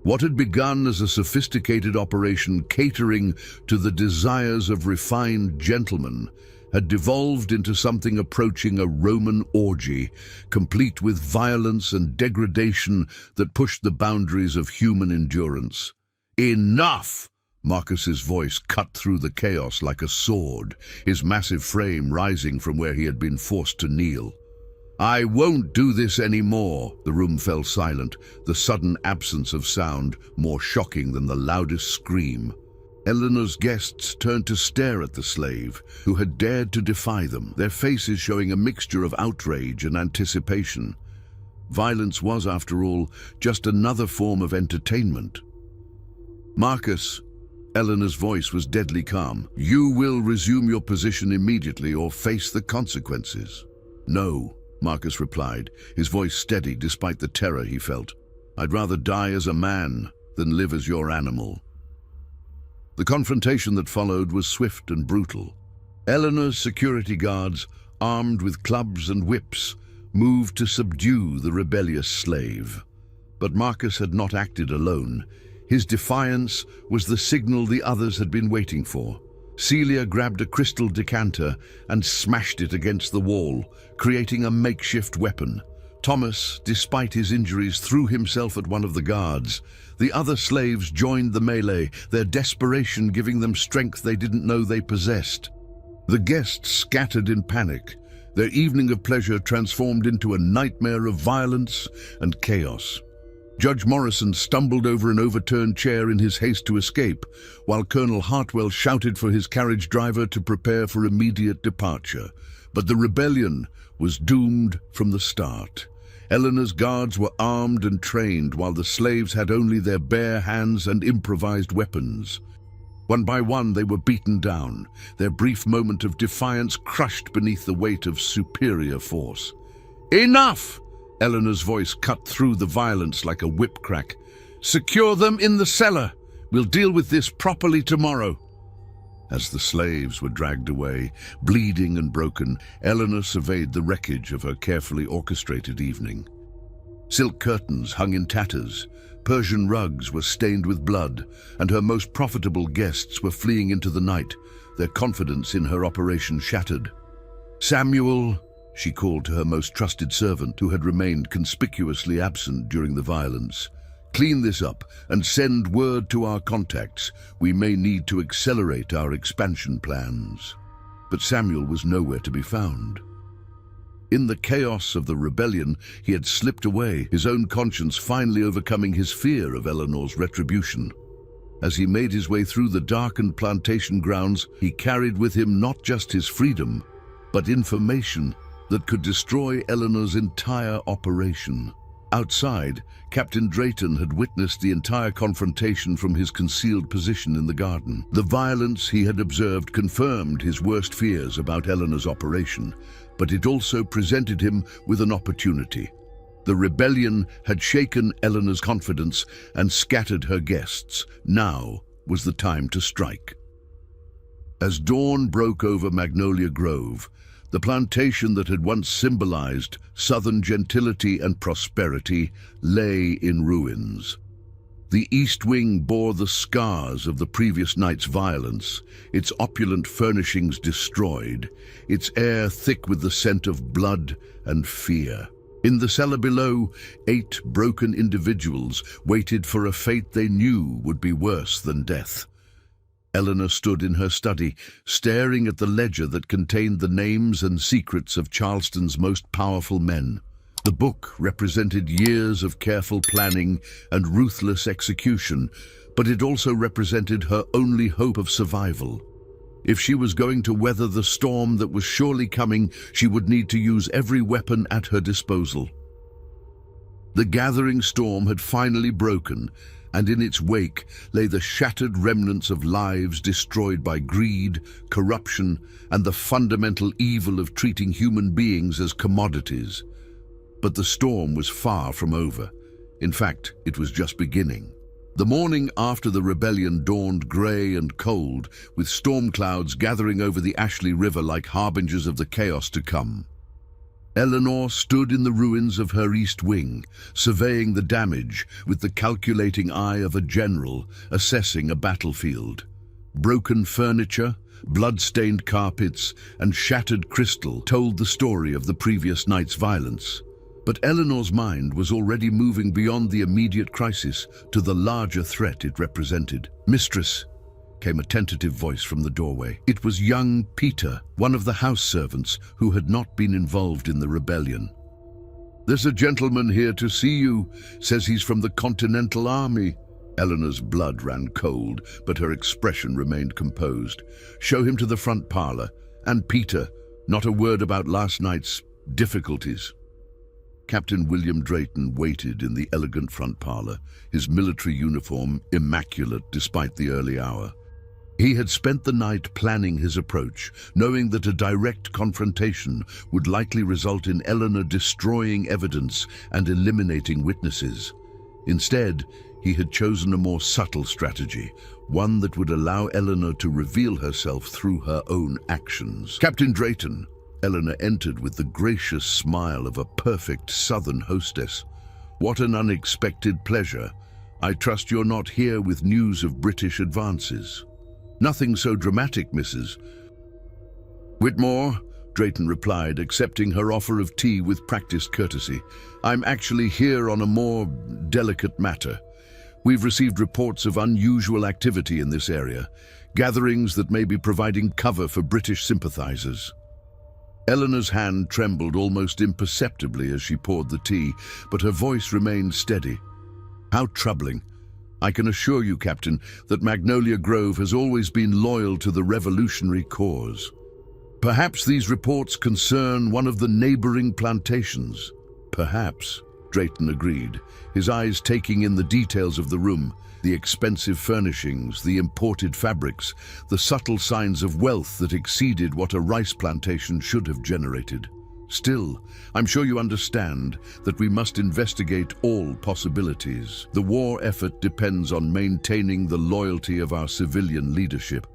What had begun as a sophisticated operation catering to the desires of refined gentlemen had devolved into something approaching a Roman orgy, complete with violence and degradation that pushed the boundaries of human endurance. "Enough!" Marcus's voice cut through the chaos like a sword, his massive frame rising from where he had been forced to kneel. "I won't do this anymore." The room fell silent, the sudden absence of sound more shocking than the loudest scream. Eleanor's guests turned to stare at the slave, who had dared to defy them, their faces showing a mixture of outrage and anticipation. Violence was, after all, just another form of entertainment. "Marcus," Eleanor's voice was deadly calm, "you will resume your position immediately or face the consequences." "No," Marcus replied, his voice steady despite the terror he felt. "I'd rather die as a man than live as your animal." The confrontation that followed was swift and brutal. Eleanor's security guards, armed with clubs and whips, moved to subdue the rebellious slave. But Marcus had not acted alone. His defiance was the signal the others had been waiting for. Celia grabbed a crystal decanter and smashed it against the wall, creating a makeshift weapon. Thomas, despite his injuries, threw himself at one of the guards. The other slaves joined the melee, their desperation giving them strength they didn't know they possessed. The guests scattered in panic, their evening of pleasure transformed into a nightmare of violence and chaos. Judge Morrison stumbled over an overturned chair in his haste to escape, while Colonel Hartwell shouted for his carriage driver to prepare for immediate departure. But the rebellion was doomed from the start. Eleanor's guards were armed and trained, while the slaves had only their bare hands and improvised weapons. One by one, they were beaten down, their brief moment of defiance crushed beneath the weight of superior force. "Enough!" Eleanor's voice cut through the violence like a whip crack. "Secure them in the cellar. We'll deal with this properly tomorrow." As the slaves were dragged away, bleeding and broken, Eleanor surveyed the wreckage of her carefully orchestrated evening. Silk curtains hung in tatters, Persian rugs were stained with blood, and her most profitable guests were fleeing into the night, their confidence in her operation shattered. "Samuel," she called to her most trusted servant, who had remained conspicuously absent during the violence, "clean this up and send word to our contacts. We may need to accelerate our expansion plans." But Samuel was nowhere to be found. In the chaos of the rebellion, he had slipped away, his own conscience finally overcoming his fear of Eleanor's retribution. As he made his way through the darkened plantation grounds, he carried with him not just his freedom, but information that could destroy Eleanor's entire operation. Outside, Captain Drayton had witnessed the entire confrontation from his concealed position in the garden. The violence he had observed confirmed his worst fears about Eleanor's operation, but it also presented him with an opportunity. The rebellion had shaken Eleanor's confidence and scattered her guests. Now was the time to strike. As dawn broke over Magnolia Grove, the plantation that had once symbolized southern gentility and prosperity lay in ruins. The east wing bore the scars of the previous night's violence, its opulent furnishings destroyed, its air thick with the scent of blood and fear. In the cellar below, 8 broken individuals waited for a fate they knew would be worse than death. Eleanor stood in her study, staring at the ledger that contained the names and secrets of Charleston's most powerful men. The book represented years of careful planning and ruthless execution, but it also represented her only hope of survival. If she was going to weather the storm that was surely coming, she would need to use every weapon at her disposal. The gathering storm had finally broken, and in its wake lay the shattered remnants of lives destroyed by greed, corruption, and the fundamental evil of treating human beings as commodities. But the storm was far from over. In fact, it was just beginning. The morning after the rebellion dawned grey and cold, with storm clouds gathering over the Ashley River like harbingers of the chaos to come. Eleanor stood in the ruins of her east wing, surveying the damage with the calculating eye of a general assessing a battlefield. Broken furniture, blood-stained carpets, and shattered crystal told the story of the previous night's violence. But Eleanor's mind was already moving beyond the immediate crisis to the larger threat it represented. "Mistress," came a tentative voice from the doorway. It was young Peter, one of the house servants who had not been involved in the rebellion. "There's a gentleman here to see you. Says he's from the Continental Army." Eleanor's blood ran cold, but her expression remained composed. "Show him to the front parlor. And Peter, not a word about last night's difficulties." Captain William Drayton waited in the elegant front parlor, his military uniform immaculate despite the early hour. He had spent the night planning his approach, knowing that a direct confrontation would likely result in Eleanor destroying evidence and eliminating witnesses. Instead, he had chosen a more subtle strategy, one that would allow Eleanor to reveal herself through her own actions. "Captain Drayton," Eleanor entered with the gracious smile of a perfect southern hostess. "What an unexpected pleasure. I trust you're not here with news of British advances." "Nothing so dramatic, Mrs. Whitmore," Drayton replied, accepting her offer of tea with practiced courtesy. "I'm actually here on a more delicate matter. We've received reports of unusual activity in this area, gatherings that may be providing cover for British sympathizers." Eleanor's hand trembled almost imperceptibly as she poured the tea, but her voice remained steady. How troubling. I can assure you, Captain, that Magnolia Grove has always been loyal to the revolutionary cause. Perhaps these reports concern one of the neighboring plantations. Perhaps, Drayton agreed, his eyes taking in the details of the room, the expensive furnishings, the imported fabrics, the subtle signs of wealth that exceeded what a rice plantation should have generated. Still, I'm sure you understand that we must investigate all possibilities. The war effort depends on maintaining the loyalty of our civilian leadership.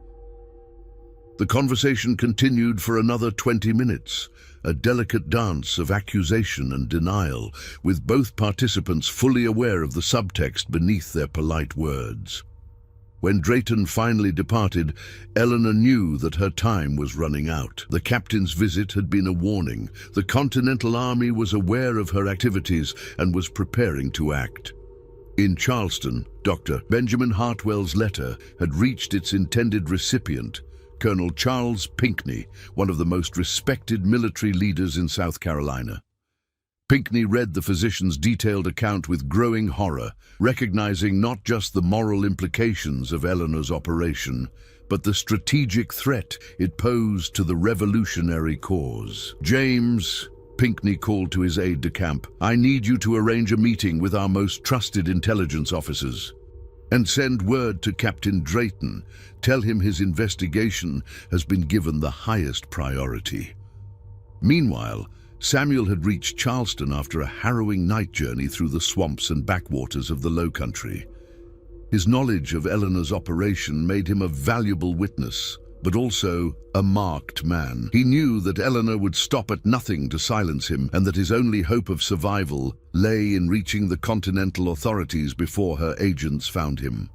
The conversation continued for another 20 minutes, a delicate dance of accusation and denial, with both participants fully aware of the subtext beneath their polite words. When Drayton finally departed, Eleanor knew that her time was running out. The captain's visit had been a warning. The Continental Army was aware of her activities and was preparing to act. In Charleston, Dr. Benjamin Hartwell's letter had reached its intended recipient, Colonel Charles Pinckney, one of the most respected military leaders in South Carolina. Pinckney read the physician's detailed account with growing horror, recognizing not just the moral implications of Eleanor's operation, but the strategic threat it posed to the revolutionary cause. "James," Pinckney called to his aide-de-camp, "I need you to arrange a meeting with our most trusted intelligence officers. And send word to Captain Drayton. Tell him his investigation has been given the highest priority." Meanwhile, Samuel had reached Charleston after a harrowing night journey through the swamps and backwaters of the Low Country. His knowledge of Eleanor's operation made him a valuable witness, but also a marked man. He knew that Eleanor would stop at nothing to silence him, and that his only hope of survival lay in reaching the Continental authorities before her agents found him.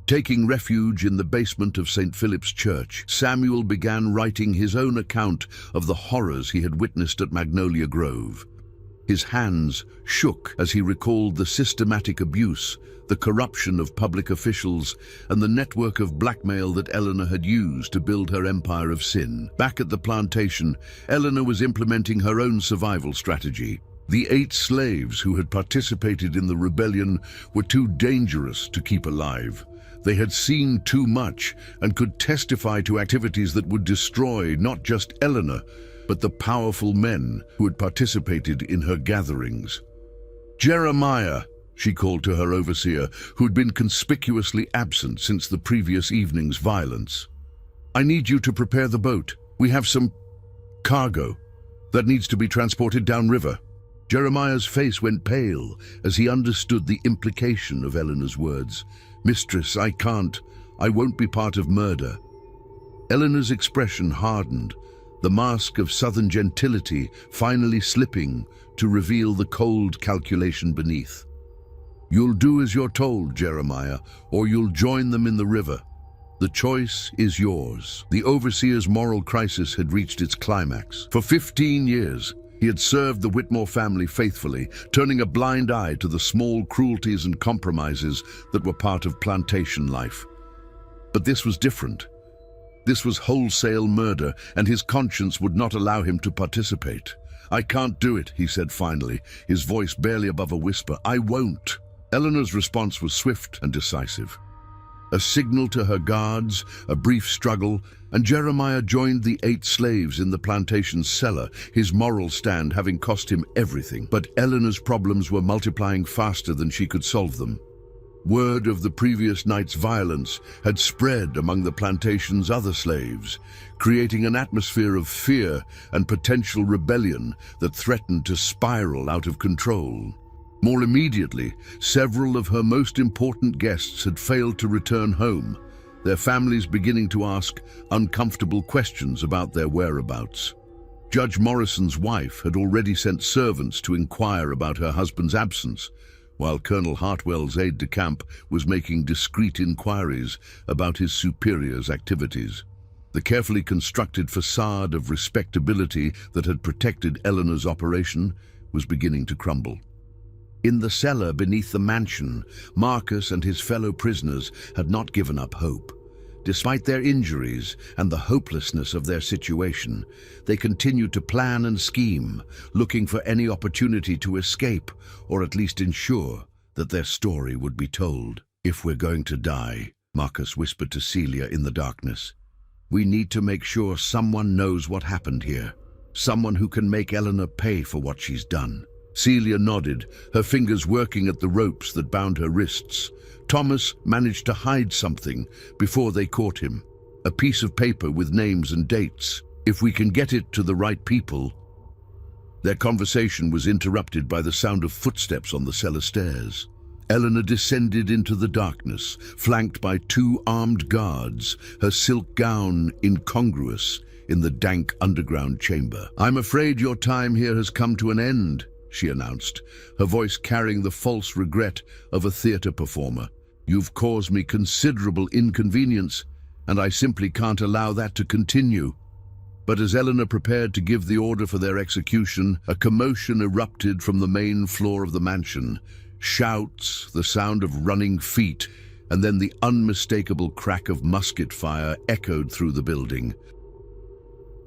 Taking refuge in the basement of St. Philip's Church, Samuel began writing his own account of the horrors he had witnessed at Magnolia Grove. His hands shook as he recalled the systematic abuse, the corruption of public officials, and the network of blackmail that Eleanor had used to build her empire of sin. Back at the plantation, Eleanor was implementing her own survival strategy. The 8 slaves who had participated in the rebellion were too dangerous to keep alive. They had seen too much and could testify to activities that would destroy not just Eleanor, but the powerful men who had participated in her gatherings. "Jeremiah," she called to her overseer, who had been conspicuously absent since the previous evening's violence. "I need you to prepare the boat. We have some cargo that needs to be transported downriver." Jeremiah's face went pale as he understood the implication of Eleanor's words. "Mistress, I won't be part of murder." Eleanor's expression hardened, the mask of southern gentility finally slipping to reveal the cold calculation beneath. "You'll do as you're told, Jeremiah, or you'll join them in the river. The choice is yours." The overseer's moral crisis had reached its climax. For 15 years, he had served the Whitmore family faithfully, turning a blind eye to the small cruelties and compromises that were part of plantation life. But this was different. This was wholesale murder, and his conscience would not allow him to participate. "I can't do it," he said finally, his voice barely above a whisper. "I won't." Eleanor's response was swift and decisive. A signal to her guards, a brief struggle, and Jeremiah joined the 8 slaves in the plantation's cellar, his moral stand having cost him everything. But Eleanor's problems were multiplying faster than she could solve them. Word of the previous night's violence had spread among the plantation's other slaves, creating an atmosphere of fear and potential rebellion that threatened to spiral out of control. More immediately, several of her most important guests had failed to return home, their families beginning to ask uncomfortable questions about their whereabouts. Judge Morrison's wife had already sent servants to inquire about her husband's absence, while Colonel Hartwell's aide-de-camp was making discreet inquiries about his superior's activities. The carefully constructed facade of respectability that had protected Eleanor's operation was beginning to crumble. In the cellar beneath the mansion, Marcus and his fellow prisoners had not given up hope. Despite their injuries and the hopelessness of their situation, they continued to plan and scheme, looking for any opportunity to escape or at least ensure that their story would be told. "If we're going to die," Marcus whispered to Celia in the darkness, "we need to make sure someone knows what happened here. Someone who can make Eleanor pay for what she's done." Celia nodded, her fingers working at the ropes that bound her wrists. Thomas managed to hide something before they caught him. A piece of paper with names and dates. "If we can get it to the right people." Their conversation was interrupted by the sound of footsteps on the cellar stairs. Eleanor descended into the darkness, flanked by 2 armed guards, her silk gown incongruous in the dank underground chamber. "I'm afraid your time here has come to an end," she announced, her voice carrying the false regret of a theater performer. "You've caused me considerable inconvenience, and I simply can't allow that to continue." But as Eleanor prepared to give the order for their execution, a commotion erupted from the main floor of the mansion. Shouts, the sound of running feet, and then the unmistakable crack of musket fire echoed through the building.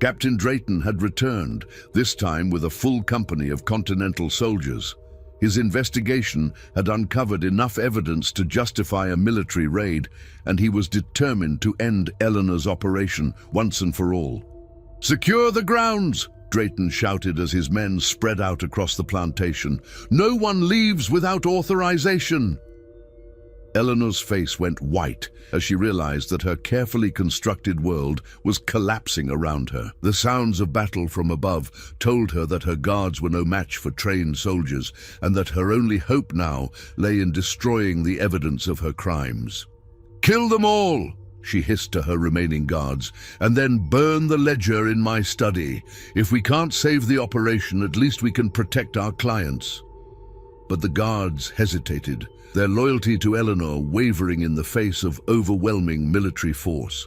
Captain Drayton had returned, this time with a full company of Continental soldiers. His investigation had uncovered enough evidence to justify a military raid, and he was determined to end Eleanor's operation once and for all. "Secure the grounds!" Drayton shouted as his men spread out across the plantation. "No one leaves without authorization!" Eleanor's face went white as she realized that her carefully constructed world was collapsing around her. The sounds of battle from above told her that her guards were no match for trained soldiers, and that her only hope now lay in destroying the evidence of her crimes. "Kill them all!" she hissed to her remaining guards, "and then burn the ledger in my study. If we can't save the operation, at least we can protect our clients." But the guards hesitated, their loyalty to Eleanor wavering in the face of overwhelming military force.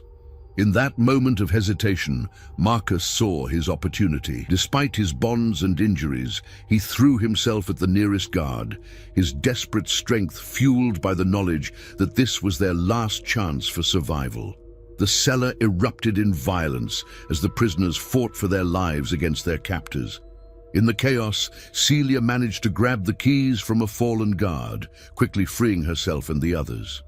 In that moment of hesitation, Marcus saw his opportunity. Despite his bonds and injuries, he threw himself at the nearest guard, his desperate strength fueled by the knowledge that this was their last chance for survival. The cellar erupted in violence as the prisoners fought for their lives against their captors. In the chaos, Celia managed to grab the keys from a fallen guard, quickly freeing herself and the others.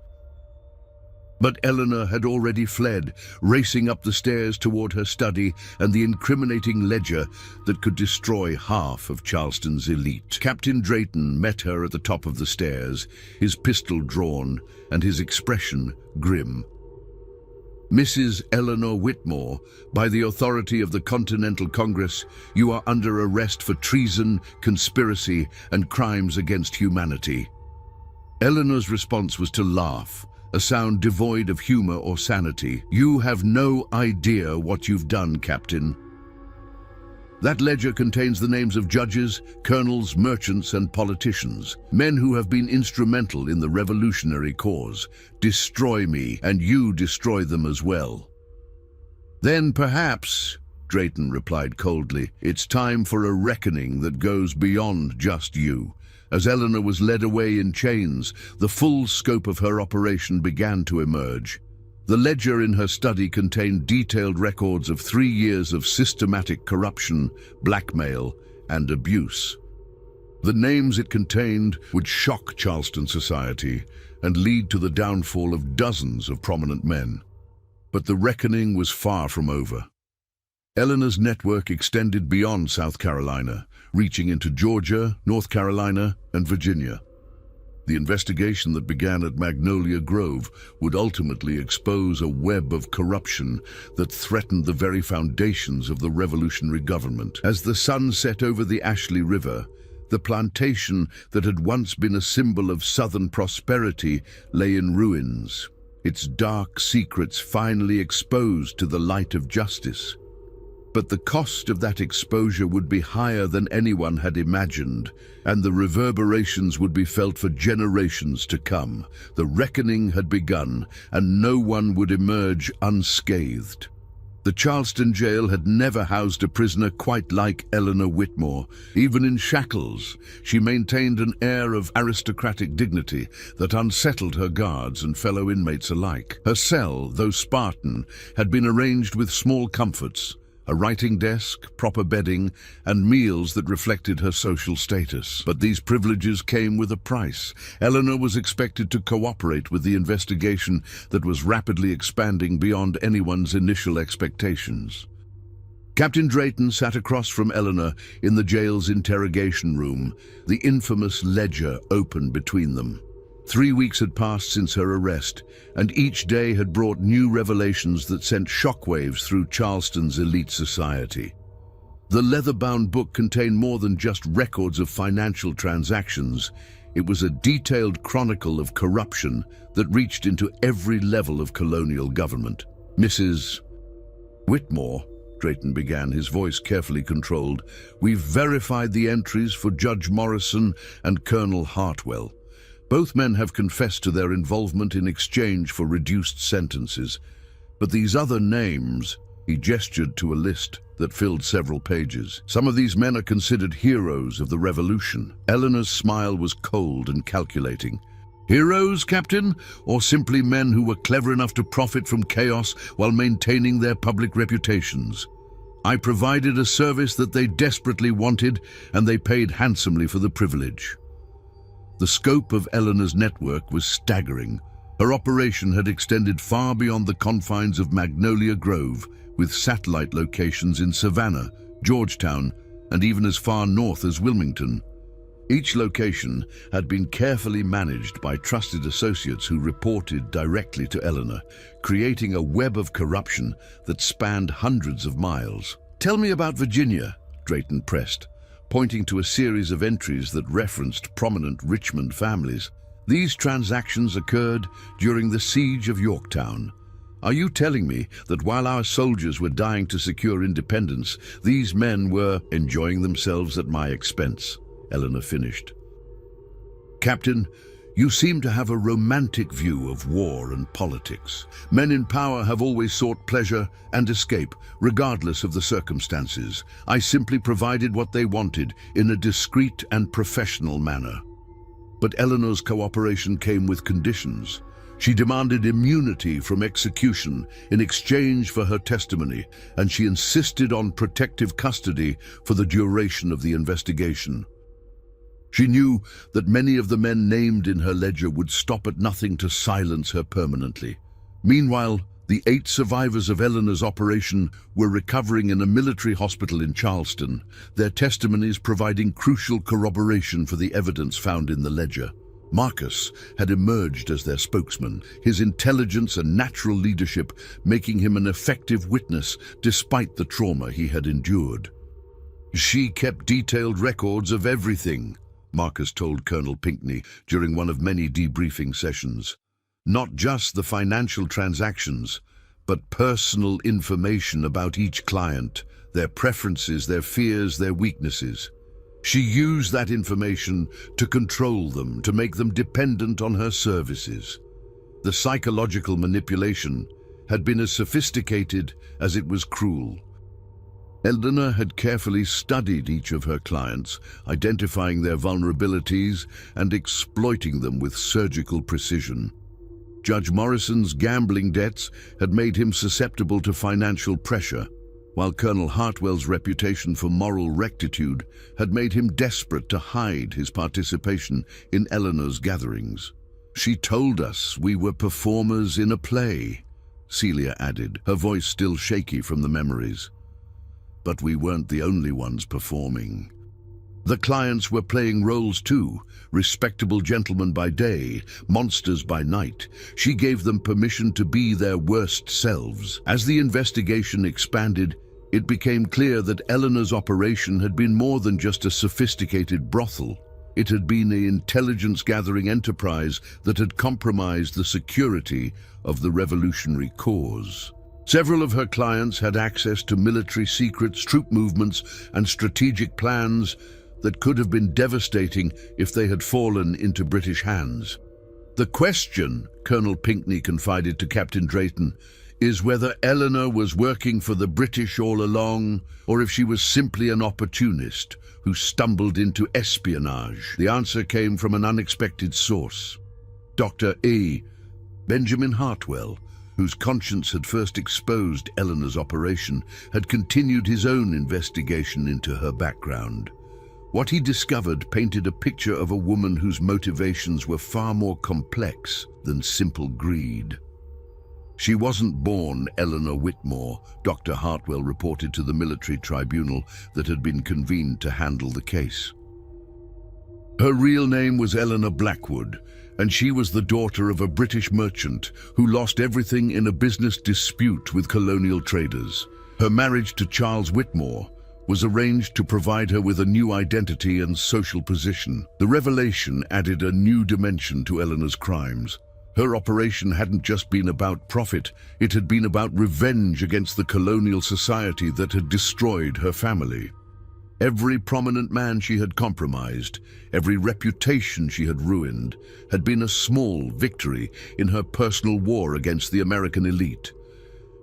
But Eleanor had already fled, racing up the stairs toward her study and the incriminating ledger that could destroy half of Charleston's elite. Captain Drayton met her at the top of the stairs, his pistol drawn and his expression grim. "Mrs. Eleanor Whitmore, by the authority of the Continental Congress, you are under arrest for treason, conspiracy, and crimes against humanity." Eleanor's response was to laugh, a sound devoid of humor or sanity. "You have no idea what you've done, Captain. That ledger contains the names of judges, colonels, merchants, and politicians, men who have been instrumental in the revolutionary cause. Destroy me, and you destroy them as well." "Then perhaps," Drayton replied coldly, "it's time for a reckoning that goes beyond just you." As Eleanor was led away in chains, the full scope of her operation began to emerge. The ledger in her study contained detailed records of 3 years of systematic corruption, blackmail, and abuse. The names it contained would shock Charleston society and lead to the downfall of dozens of prominent men. But the reckoning was far from over. Eleanor's network extended beyond South Carolina, reaching into Georgia, North Carolina, and Virginia. The investigation that began at Magnolia Grove would ultimately expose a web of corruption that threatened the very foundations of the revolutionary government. As the sun set over the Ashley River, the plantation that had once been a symbol of Southern prosperity lay in ruins, its dark secrets finally exposed to the light of justice. But the cost of that exposure would be higher than anyone had imagined, and the reverberations would be felt for generations to come. The reckoning had begun, and no one would emerge unscathed. The Charleston jail had never housed a prisoner quite like Eleanor Whitmore. Even in shackles, she maintained an air of aristocratic dignity that unsettled her guards and fellow inmates alike. Her cell, though Spartan, had been arranged with small comforts: a writing desk, proper bedding, and meals that reflected her social status. But these privileges came with a price. Eleanor was expected to cooperate with the investigation that was rapidly expanding beyond anyone's initial expectations. Captain Drayton sat across from Eleanor in the jail's interrogation room, the infamous ledger open between them. 3 weeks had passed since her arrest, and each day had brought new revelations that sent shockwaves through Charleston's elite society. The leather-bound book contained more than just records of financial transactions. It was a detailed chronicle of corruption that reached into every level of colonial government. "Mrs. Whitmore," Drayton began, his voice carefully controlled, "we've verified the entries for Judge Morrison and Colonel Hartwell. Both men have confessed to their involvement in exchange for reduced sentences. But these other names," he gestured to a list that filled several pages. "Some of these men are considered heroes of the Revolution." Eleanor's smile was cold and calculating. "Heroes, Captain, or simply men who were clever enough to profit from chaos while maintaining their public reputations? I provided a service that they desperately wanted, and they paid handsomely for the privilege." The scope of Eleanor's network was staggering. Her operation had extended far beyond the confines of Magnolia Grove, with satellite locations in Savannah, Georgetown, and even as far north as Wilmington. Each location had been carefully managed by trusted associates who reported directly to Eleanor, creating a web of corruption that spanned hundreds of miles. "Tell me about Virginia," Drayton pressed, pointing to a series of entries that referenced prominent Richmond families. "These transactions occurred during the siege of Yorktown. Are you telling me that while our soldiers were dying to secure independence, these men were enjoying themselves at my expense?" Eleanor finished. "Captain, you seem to have a romantic view of war and politics. Men in power have always sought pleasure and escape, regardless of the circumstances. I simply provided what they wanted in a discreet and professional manner." But Eleanor's cooperation came with conditions. She demanded immunity from execution in exchange for her testimony, and she insisted on protective custody for the duration of the investigation. She knew that many of the men named in her ledger would stop at nothing to silence her permanently. Meanwhile, the 8 survivors of Eleanor's operation were recovering in a military hospital in Charleston, their testimonies providing crucial corroboration for the evidence found in the ledger. Marcus had emerged as their spokesman, his intelligence and natural leadership making him an effective witness despite the trauma he had endured. "She kept detailed records of everything," Marcus told Colonel Pinckney during one of many debriefing sessions. "Not just the financial transactions, but personal information about each client, their preferences, their fears, their weaknesses. She used that information to control them, to make them dependent on her services. The psychological manipulation had been as sophisticated as it was cruel." Eleanor had carefully studied each of her clients, identifying their vulnerabilities and exploiting them with surgical precision. Judge Morrison's gambling debts had made him susceptible to financial pressure, while Colonel Hartwell's reputation for moral rectitude had made him desperate to hide his participation in Eleanor's gatherings. "She told us we were performers in a play," Celia added, her voice still shaky from the memories. "But we weren't the only ones performing. The clients were playing roles too, respectable gentlemen by day, monsters by night. She gave them permission to be their worst selves." As the investigation expanded, it became clear that Eleanor's operation had been more than just a sophisticated brothel. It had been an intelligence-gathering enterprise that had compromised the security of the revolutionary cause. Several of her clients had access to military secrets, troop movements, and strategic plans that could have been devastating if they had fallen into British hands. "The question," Colonel Pinckney confided to Captain Drayton, "is whether Eleanor was working for the British all along, or if she was simply an opportunist who stumbled into espionage." The answer came from an unexpected source. Dr. E. Benjamin Hartwell, whose conscience had first exposed Eleanor's operation, had continued his own investigation into her background. What he discovered painted a picture of a woman whose motivations were far more complex than simple greed. She wasn't born Eleanor Whitmore, Dr. Hartwell reported to the military tribunal that had been convened to handle the case. Her real name was Eleanor Blackwood, and she was the daughter of a British merchant who lost everything in a business dispute with colonial traders. Her marriage to Charles Whitmore was arranged to provide her with a new identity and social position. The revelation added a new dimension to Eleanor's crimes. Her operation hadn't just been about profit, it had been about revenge against the colonial society that had destroyed her family. Every prominent man she had compromised, every reputation she had ruined, had been a small victory in her personal war against the American elite.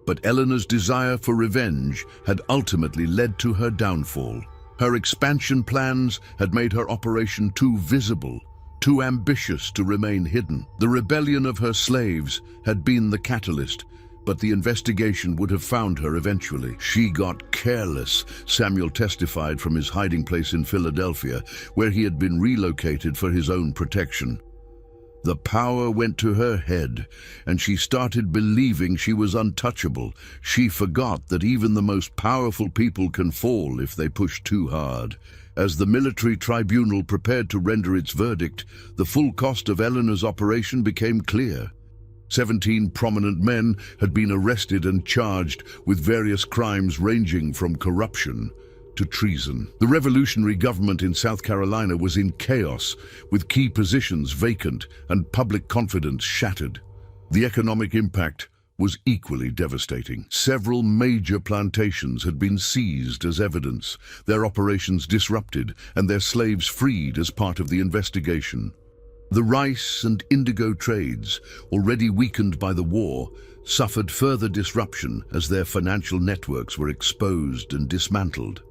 But Eleanor's desire for revenge had ultimately led to her downfall. Her expansion plans had made her operation too visible, too ambitious to remain hidden. The rebellion of her slaves had been the catalyst, but the investigation would have found her eventually. She got careless, Samuel testified from his hiding place in Philadelphia, where he had been relocated for his own protection. The power went to her head, and she started believing she was untouchable. She forgot that even the most powerful people can fall if they push too hard. As the military tribunal prepared to render its verdict, the full cost of Eleanor's operation became clear. 17 prominent men had been arrested and charged with various crimes ranging from corruption to treason. The revolutionary government in South Carolina was in chaos, with key positions vacant and public confidence shattered. The economic impact was equally devastating. Several major plantations had been seized as evidence, their operations disrupted, and their slaves freed as part of the investigation. The rice and indigo trades, already weakened by the war, suffered further disruption as their financial networks were exposed and dismantled.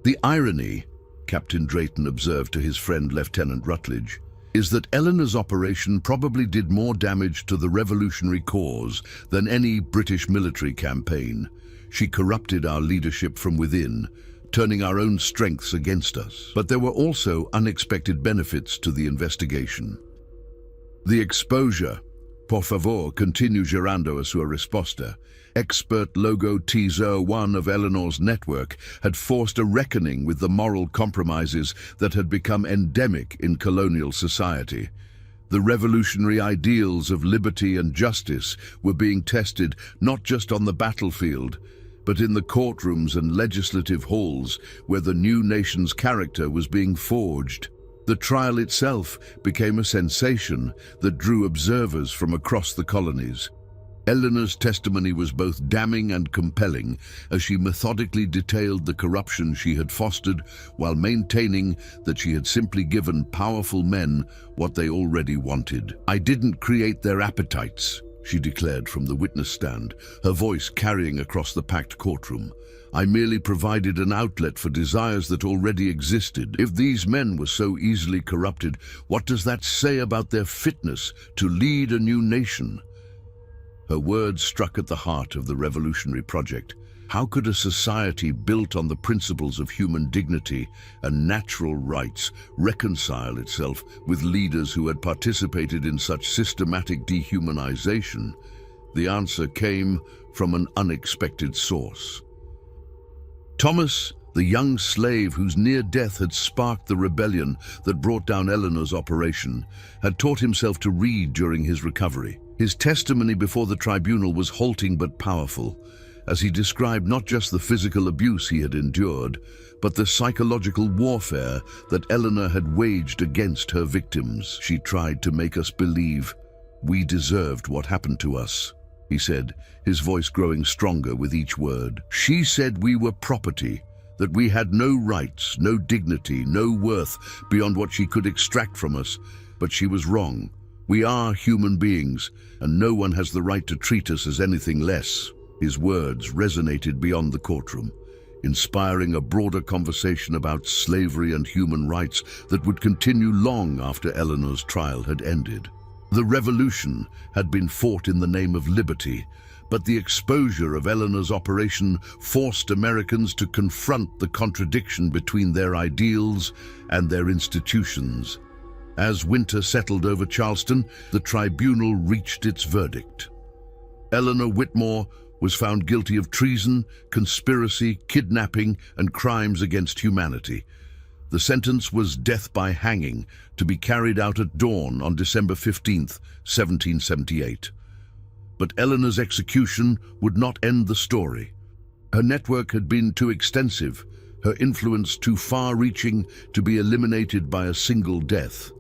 The irony, Captain Drayton observed to his friend Lieutenant Rutledge, is that Eleanor's operation probably did more damage to the revolutionary cause than any British military campaign. She corrupted our leadership from within, turning our own strengths against us. But there were also unexpected benefits to the investigation. The exposure, por favor, continue gerando a sua resposta, expert logo T01 of Eleanor's network had forced a reckoning with the moral compromises that had become endemic in colonial society. The revolutionary ideals of liberty and justice were being tested not just on the battlefield, but in the courtrooms and legislative halls where the new nation's character was being forged. The trial itself became a sensation that drew observers from across the colonies. Eleanor's testimony was both damning and compelling as she methodically detailed the corruption she had fostered while maintaining that she had simply given powerful men what they already wanted. "I didn't create their appetites," she declared from the witness stand, her voice carrying across the packed courtroom. "I merely provided an outlet for desires that already existed. If these men were so easily corrupted, what does that say about their fitness to lead a new nation?" Her words struck at the heart of the revolutionary project. How could a society built on the principles of human dignity and natural rights reconcile itself with leaders who had participated in such systematic dehumanization? The answer came from an unexpected source. Thomas, the young slave whose near death had sparked the rebellion that brought down Eleanor's operation, had taught himself to read during his recovery. His testimony before the tribunal was halting but powerful, as he described not just the physical abuse he had endured, but the psychological warfare that Eleanor had waged against her victims. "She tried to make us believe we deserved what happened to us," he said, his voice growing stronger with each word. "She said we were property, that we had no rights, no dignity, no worth beyond what she could extract from us, but she was wrong. We are human beings, and no one has the right to treat us as anything less." His words resonated beyond the courtroom, inspiring a broader conversation about slavery and human rights that would continue long after Eleanor's trial had ended. The revolution had been fought in the name of liberty, but the exposure of Eleanor's operation forced Americans to confront the contradiction between their ideals and their institutions. As winter settled over Charleston, the tribunal reached its verdict. Eleanor Whitmore was found guilty of treason, conspiracy, kidnapping, and crimes against humanity. The sentence was death by hanging, to be carried out at dawn on December 15, 1778. But Eleanor's execution would not end the story. Her network had been too extensive, her influence too far-reaching to be eliminated by a single death.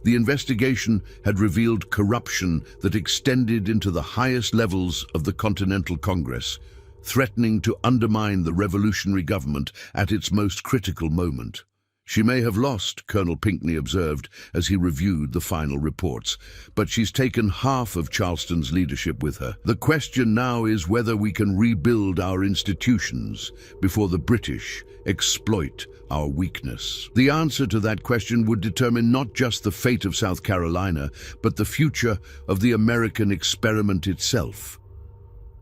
The investigation had revealed corruption that extended into the highest levels of the Continental Congress, threatening to undermine the revolutionary government at its most critical moment. She may have lost, Colonel Pinckney observed as he reviewed the final reports, but she's taken half of Charleston's leadership with her. The question now is whether we can rebuild our institutions before the British exploit our weakness. The answer to that question would determine not just the fate of South Carolina, but the future of the American experiment itself.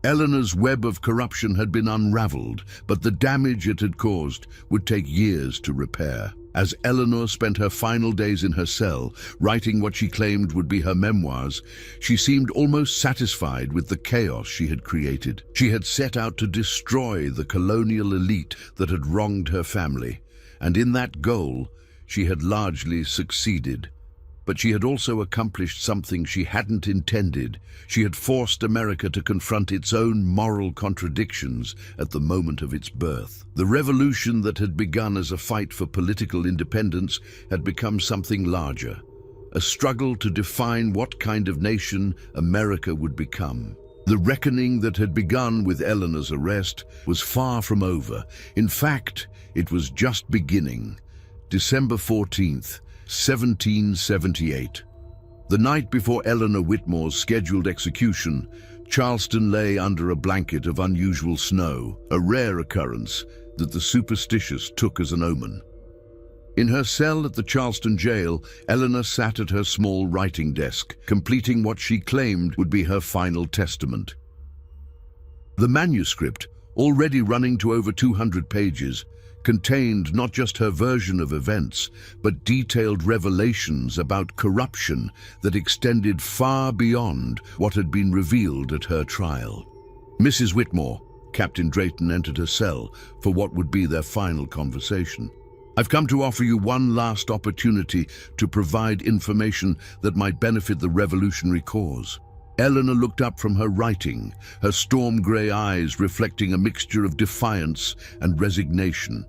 Eleanor's web of corruption had been unraveled, but the damage it had caused would take years to repair. As Eleanor spent her final days in her cell, writing what she claimed would be her memoirs, she seemed almost satisfied with the chaos she had created. She had set out to destroy the colonial elite that had wronged her family, and in that goal, she had largely succeeded. But she had also accomplished something she hadn't intended. She had forced America to confront its own moral contradictions at the moment of its birth. The revolution that had begun as a fight for political independence had become something larger, a struggle to define what kind of nation America would become. The reckoning that had begun with Eleanor's arrest was far from over. In fact, it was just beginning. December 14th, 1778. The night before Eleanor Whitmore's scheduled execution, Charleston lay under a blanket of unusual snow, a rare occurrence that the superstitious took as an omen. In her cell at the Charleston jail, Eleanor sat at her small writing desk, completing what she claimed would be her final testament. The manuscript, already running to over 200 pages, contained not just her version of events, but detailed revelations about corruption that extended far beyond what had been revealed at her trial. Mrs. Whitmore, Captain Drayton entered her cell for what would be their final conversation. "I've come to offer you one last opportunity to provide information that might benefit the revolutionary cause." Eleanor looked up from her writing, her storm-gray eyes reflecting a mixture of defiance and resignation.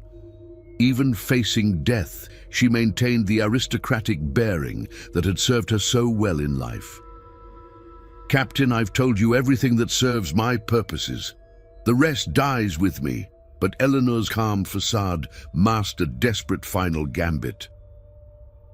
Even facing death, she maintained the aristocratic bearing that had served her so well in life. "Captain, I've told you everything that serves my purposes. The rest dies with me." But Eleanor's calm facade masked a desperate final gambit.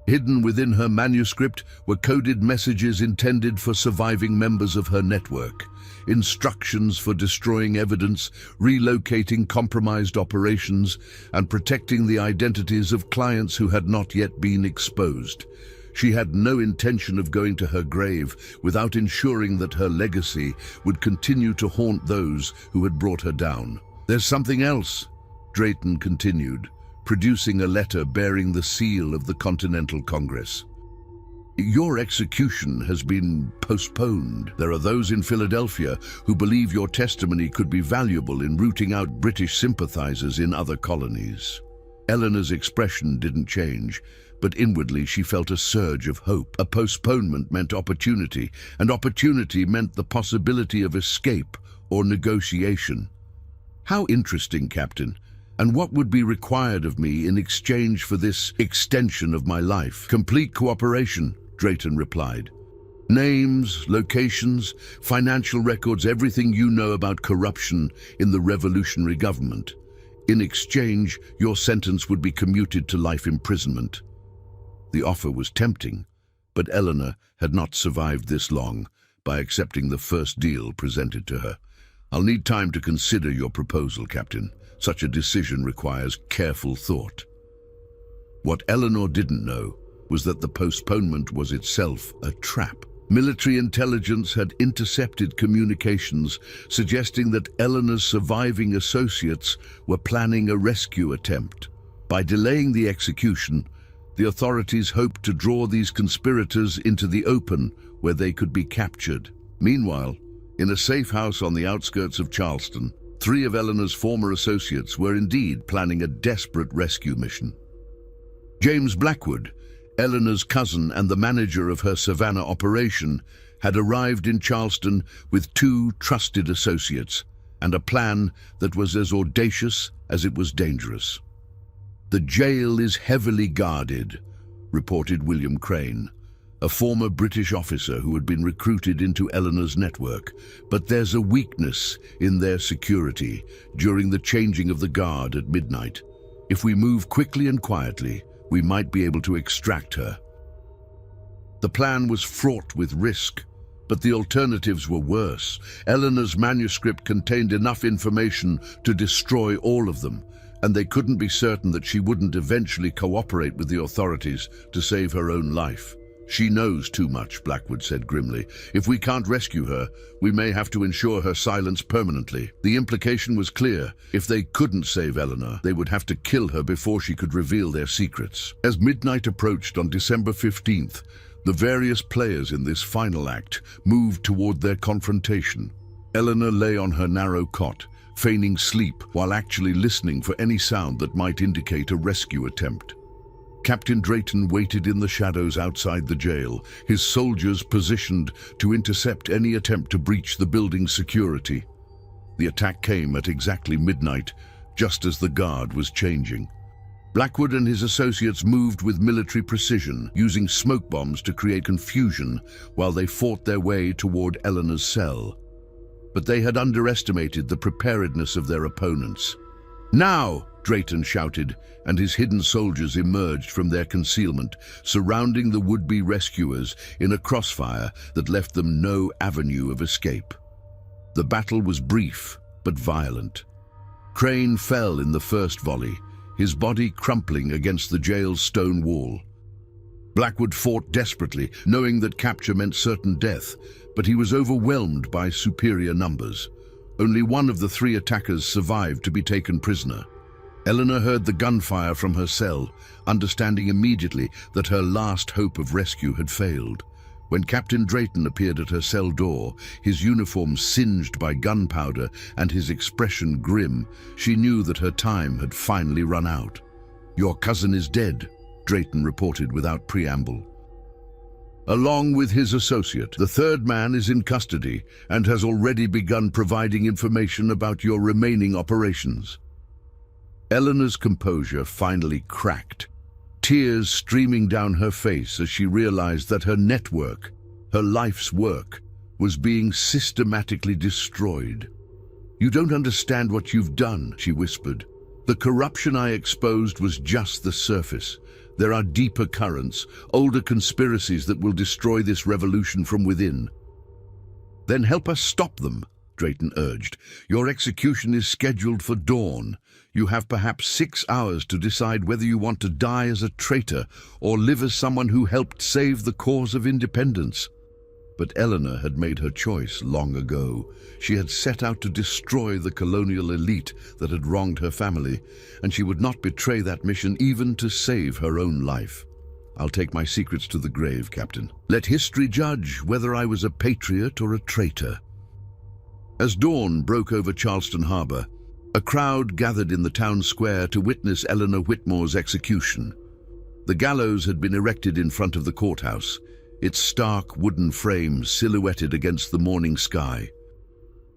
Hidden within her manuscript were coded messages intended for surviving members of her network, instructions for destroying evidence, relocating compromised operations, and protecting the identities of clients who had not yet been exposed. She had no intention of going to her grave without ensuring that her legacy would continue to haunt those who had brought her down. "There's something else," Drayton continued, producing a letter bearing the seal of the Continental Congress. "Your execution has been postponed. There are those in Philadelphia who believe your testimony could be valuable in rooting out British sympathizers in other colonies." Eleanor's expression didn't change, but inwardly she felt a surge of hope. A postponement meant opportunity, and opportunity meant the possibility of escape or negotiation. "How interesting, Captain. And what would be required of me in exchange for this extension of my life?" "Complete cooperation," Drayton replied. "Names, locations, financial records, everything you know about corruption in the revolutionary government. In exchange, your sentence would be commuted to life imprisonment." The offer was tempting, but Eleanor had not survived this long by accepting the first deal presented to her. "I'll need time to consider your proposal, Captain. Such a decision requires careful thought." What Eleanor didn't know was that the postponement was itself a trap. Military intelligence had intercepted communications suggesting that Eleanor's surviving associates were planning a rescue attempt. By delaying the execution, the authorities hoped to draw these conspirators into the open where they could be captured. Meanwhile, in a safe house on the outskirts of Charleston, 3 of Eleanor's former associates were indeed planning a desperate rescue mission. James Blackwood, Eleanor's cousin and the manager of her Savannah operation, had arrived in Charleston with 2 trusted associates and a plan that was as audacious as it was dangerous. "The jail is heavily guarded," reported William Crane, a former British officer who had been recruited into Eleanor's network. "But there's a weakness in their security during the changing of the guard at midnight. If we move quickly and quietly, we might be able to extract her." The plan was fraught with risk, but the alternatives were worse. Eleanor's manuscript contained enough information to destroy all of them, and they couldn't be certain that she wouldn't eventually cooperate with the authorities to save her own life. "She knows too much," Blackwood said grimly. "If we can't rescue her, we may have to ensure her silence permanently." The implication was clear. If they couldn't save Eleanor, they would have to kill her before she could reveal their secrets. As midnight approached on December 15th, the various players in this final act moved toward their confrontation. Eleanor lay on her narrow cot, feigning sleep while actually listening for any sound that might indicate a rescue attempt. Captain Drayton waited in the shadows outside the jail, his soldiers positioned to intercept any attempt to breach the building's security. The attack came at exactly midnight, just as the guard was changing. Blackwood and his associates moved with military precision, using smoke bombs to create confusion while they fought their way toward Eleanor's cell. But they had underestimated the preparedness of their opponents. "Now!" Drayton shouted, and his hidden soldiers emerged from their concealment, surrounding the would-be rescuers in a crossfire that left them no avenue of escape. The battle was brief, but violent. Crane fell in the first volley, his body crumpling against the jail's stone wall. Blackwood fought desperately, knowing that capture meant certain death, but he was overwhelmed by superior numbers. Only one of the 3 attackers survived to be taken prisoner. Eleanor heard the gunfire from her cell, understanding immediately that her last hope of rescue had failed. When Captain Drayton appeared at her cell door, his uniform singed by gunpowder and his expression grim, she knew that her time had finally run out. "Your cousin is dead," Drayton reported without preamble. "Along with his associate, the 3rd man is in custody and has already begun providing information about your remaining operations." Eleanor's composure finally cracked, tears streaming down her face as she realized that her network, her life's work, was being systematically destroyed. "You don't understand what you've done," she whispered. "The corruption I exposed was just the surface. There are deeper currents, older conspiracies that will destroy this revolution from within." "Then help us stop them," Drayton urged. "Your execution is scheduled for dawn. You have perhaps 6 hours to decide whether you want to die as a traitor or live as someone who helped save the cause of independence." But Eleanor had made her choice long ago. She had set out to destroy the colonial elite that had wronged her family, and she would not betray that mission even to save her own life. "I'll take my secrets to the grave, Captain. Let history judge whether I was a patriot or a traitor." As dawn broke over Charleston Harbor, a crowd gathered in the town square to witness Eleanor Whitmore's execution. The gallows had been erected in front of the courthouse, its stark wooden frame silhouetted against the morning sky.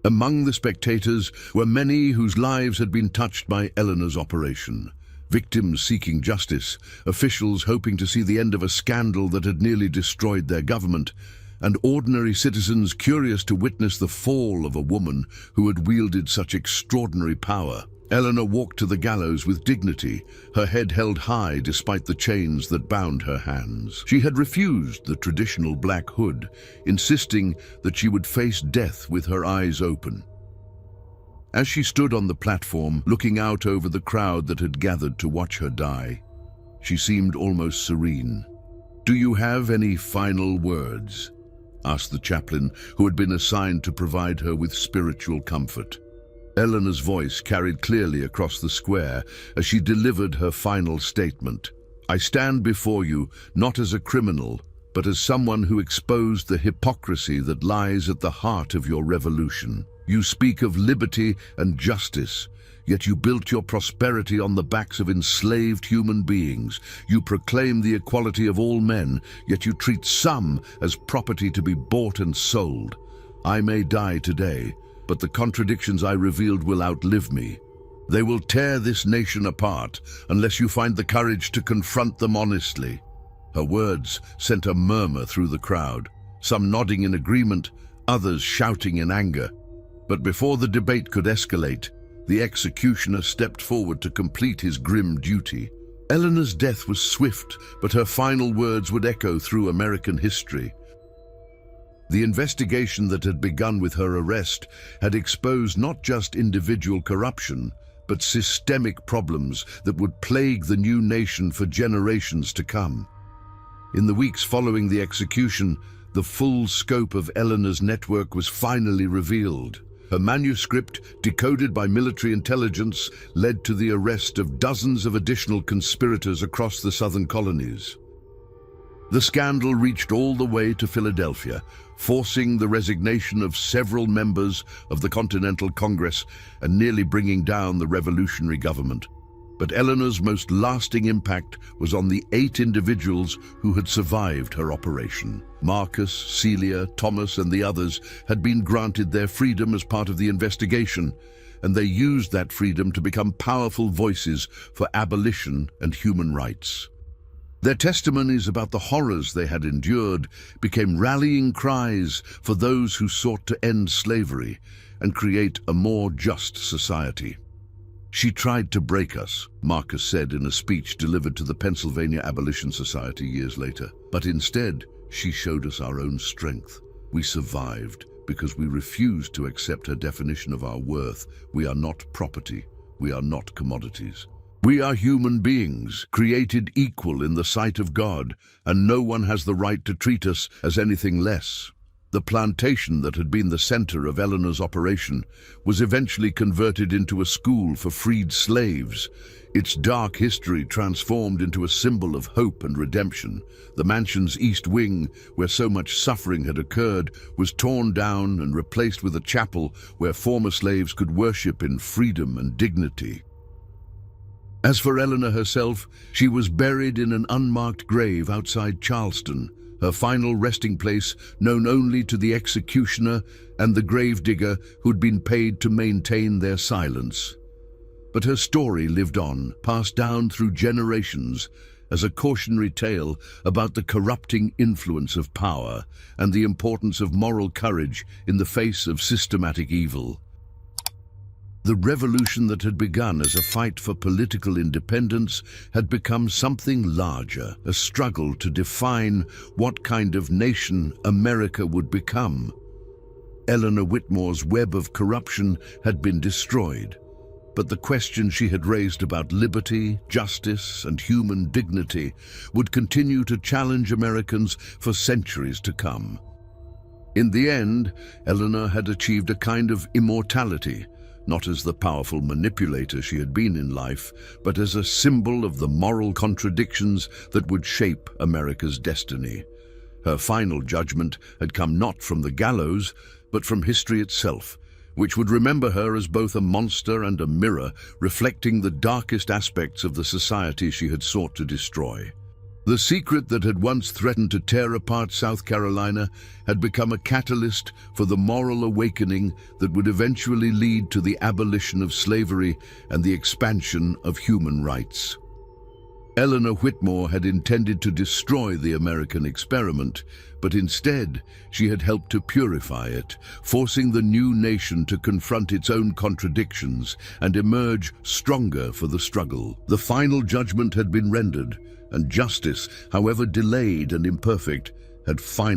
Among the spectators were many whose lives had been touched by Eleanor's operation. Victims seeking justice, officials hoping to see the end of a scandal that had nearly destroyed their government, and ordinary citizens curious to witness the fall of a woman who had wielded such extraordinary power. Eleanor walked to the gallows with dignity, her head held high despite the chains that bound her hands. She had refused the traditional black hood, insisting that she would face death with her eyes open. As she stood on the platform, looking out over the crowd that had gathered to watch her die, she seemed almost serene. "Do you have any final words?" asked the chaplain, who had been assigned to provide her with spiritual comfort. Eleanor's voice carried clearly across the square as she delivered her final statement. "I stand before you not as a criminal, but as someone who exposed the hypocrisy that lies at the heart of your revolution. You speak of liberty and justice, yet you built your prosperity on the backs of enslaved human beings. You proclaim the equality of all men, yet you treat some as property to be bought and sold. I may die today, but the contradictions I revealed will outlive me. They will tear this nation apart unless you find the courage to confront them honestly." Her words sent a murmur through the crowd, some nodding in agreement, others shouting in anger. But before the debate could escalate, the executioner stepped forward to complete his grim duty. Eleanor's death was swift, but her final words would echo through American history. The investigation that had begun with her arrest had exposed not just individual corruption, but systemic problems that would plague the new nation for generations to come. In the weeks following the execution, the full scope of Eleanor's network was finally revealed. Her manuscript, decoded by military intelligence, led to the arrest of dozens of additional conspirators across the southern colonies. The scandal reached all the way to Philadelphia, forcing the resignation of several members of the Continental Congress and nearly bringing down the revolutionary government. But Eleanor's most lasting impact was on the 8 individuals who had survived her operation. Marcus, Celia, Thomas, and the others had been granted their freedom as part of the investigation, and they used that freedom to become powerful voices for abolition and human rights. Their testimonies about the horrors they had endured became rallying cries for those who sought to end slavery and create a more just society. "She tried to break us," Marcus said in a speech delivered to the Pennsylvania Abolition Society years later. "But instead, she showed us our own strength. We survived because we refused to accept her definition of our worth. We are not property. We are not commodities. We are human beings, created equal in the sight of God, and no one has the right to treat us as anything less." The plantation that had been the center of Eleanor's operation was eventually converted into a school for freed slaves. Its dark history transformed into a symbol of hope and redemption. The mansion's east wing, where so much suffering had occurred, was torn down and replaced with a chapel where former slaves could worship in freedom and dignity. As for Eleanor herself, she was buried in an unmarked grave outside Charleston, her final resting place known only to the executioner and the gravedigger who'd been paid to maintain their silence. But her story lived on, passed down through generations, as a cautionary tale about the corrupting influence of power and the importance of moral courage in the face of systematic evil. The revolution that had begun as a fight for political independence had become something larger, a struggle to define what kind of nation America would become. Eleanor Whitmore's web of corruption had been destroyed, but the question she had raised about liberty, justice, and human dignity would continue to challenge Americans for centuries to come. In the end, Eleanor had achieved a kind of immortality, not as the powerful manipulator she had been in life, but as a symbol of the moral contradictions that would shape America's destiny. Her final judgment had come not from the gallows, but from history itself, which would remember her as both a monster and a mirror, reflecting the darkest aspects of the society she had sought to destroy. The secret that had once threatened to tear apart South Carolina had become a catalyst for the moral awakening that would eventually lead to the abolition of slavery and the expansion of human rights. Eleanor Whitmore had intended to destroy the American experiment, but instead she had helped to purify it, forcing the new nation to confront its own contradictions and emerge stronger for the struggle. The final judgment had been rendered, and justice, however delayed and imperfect, had finally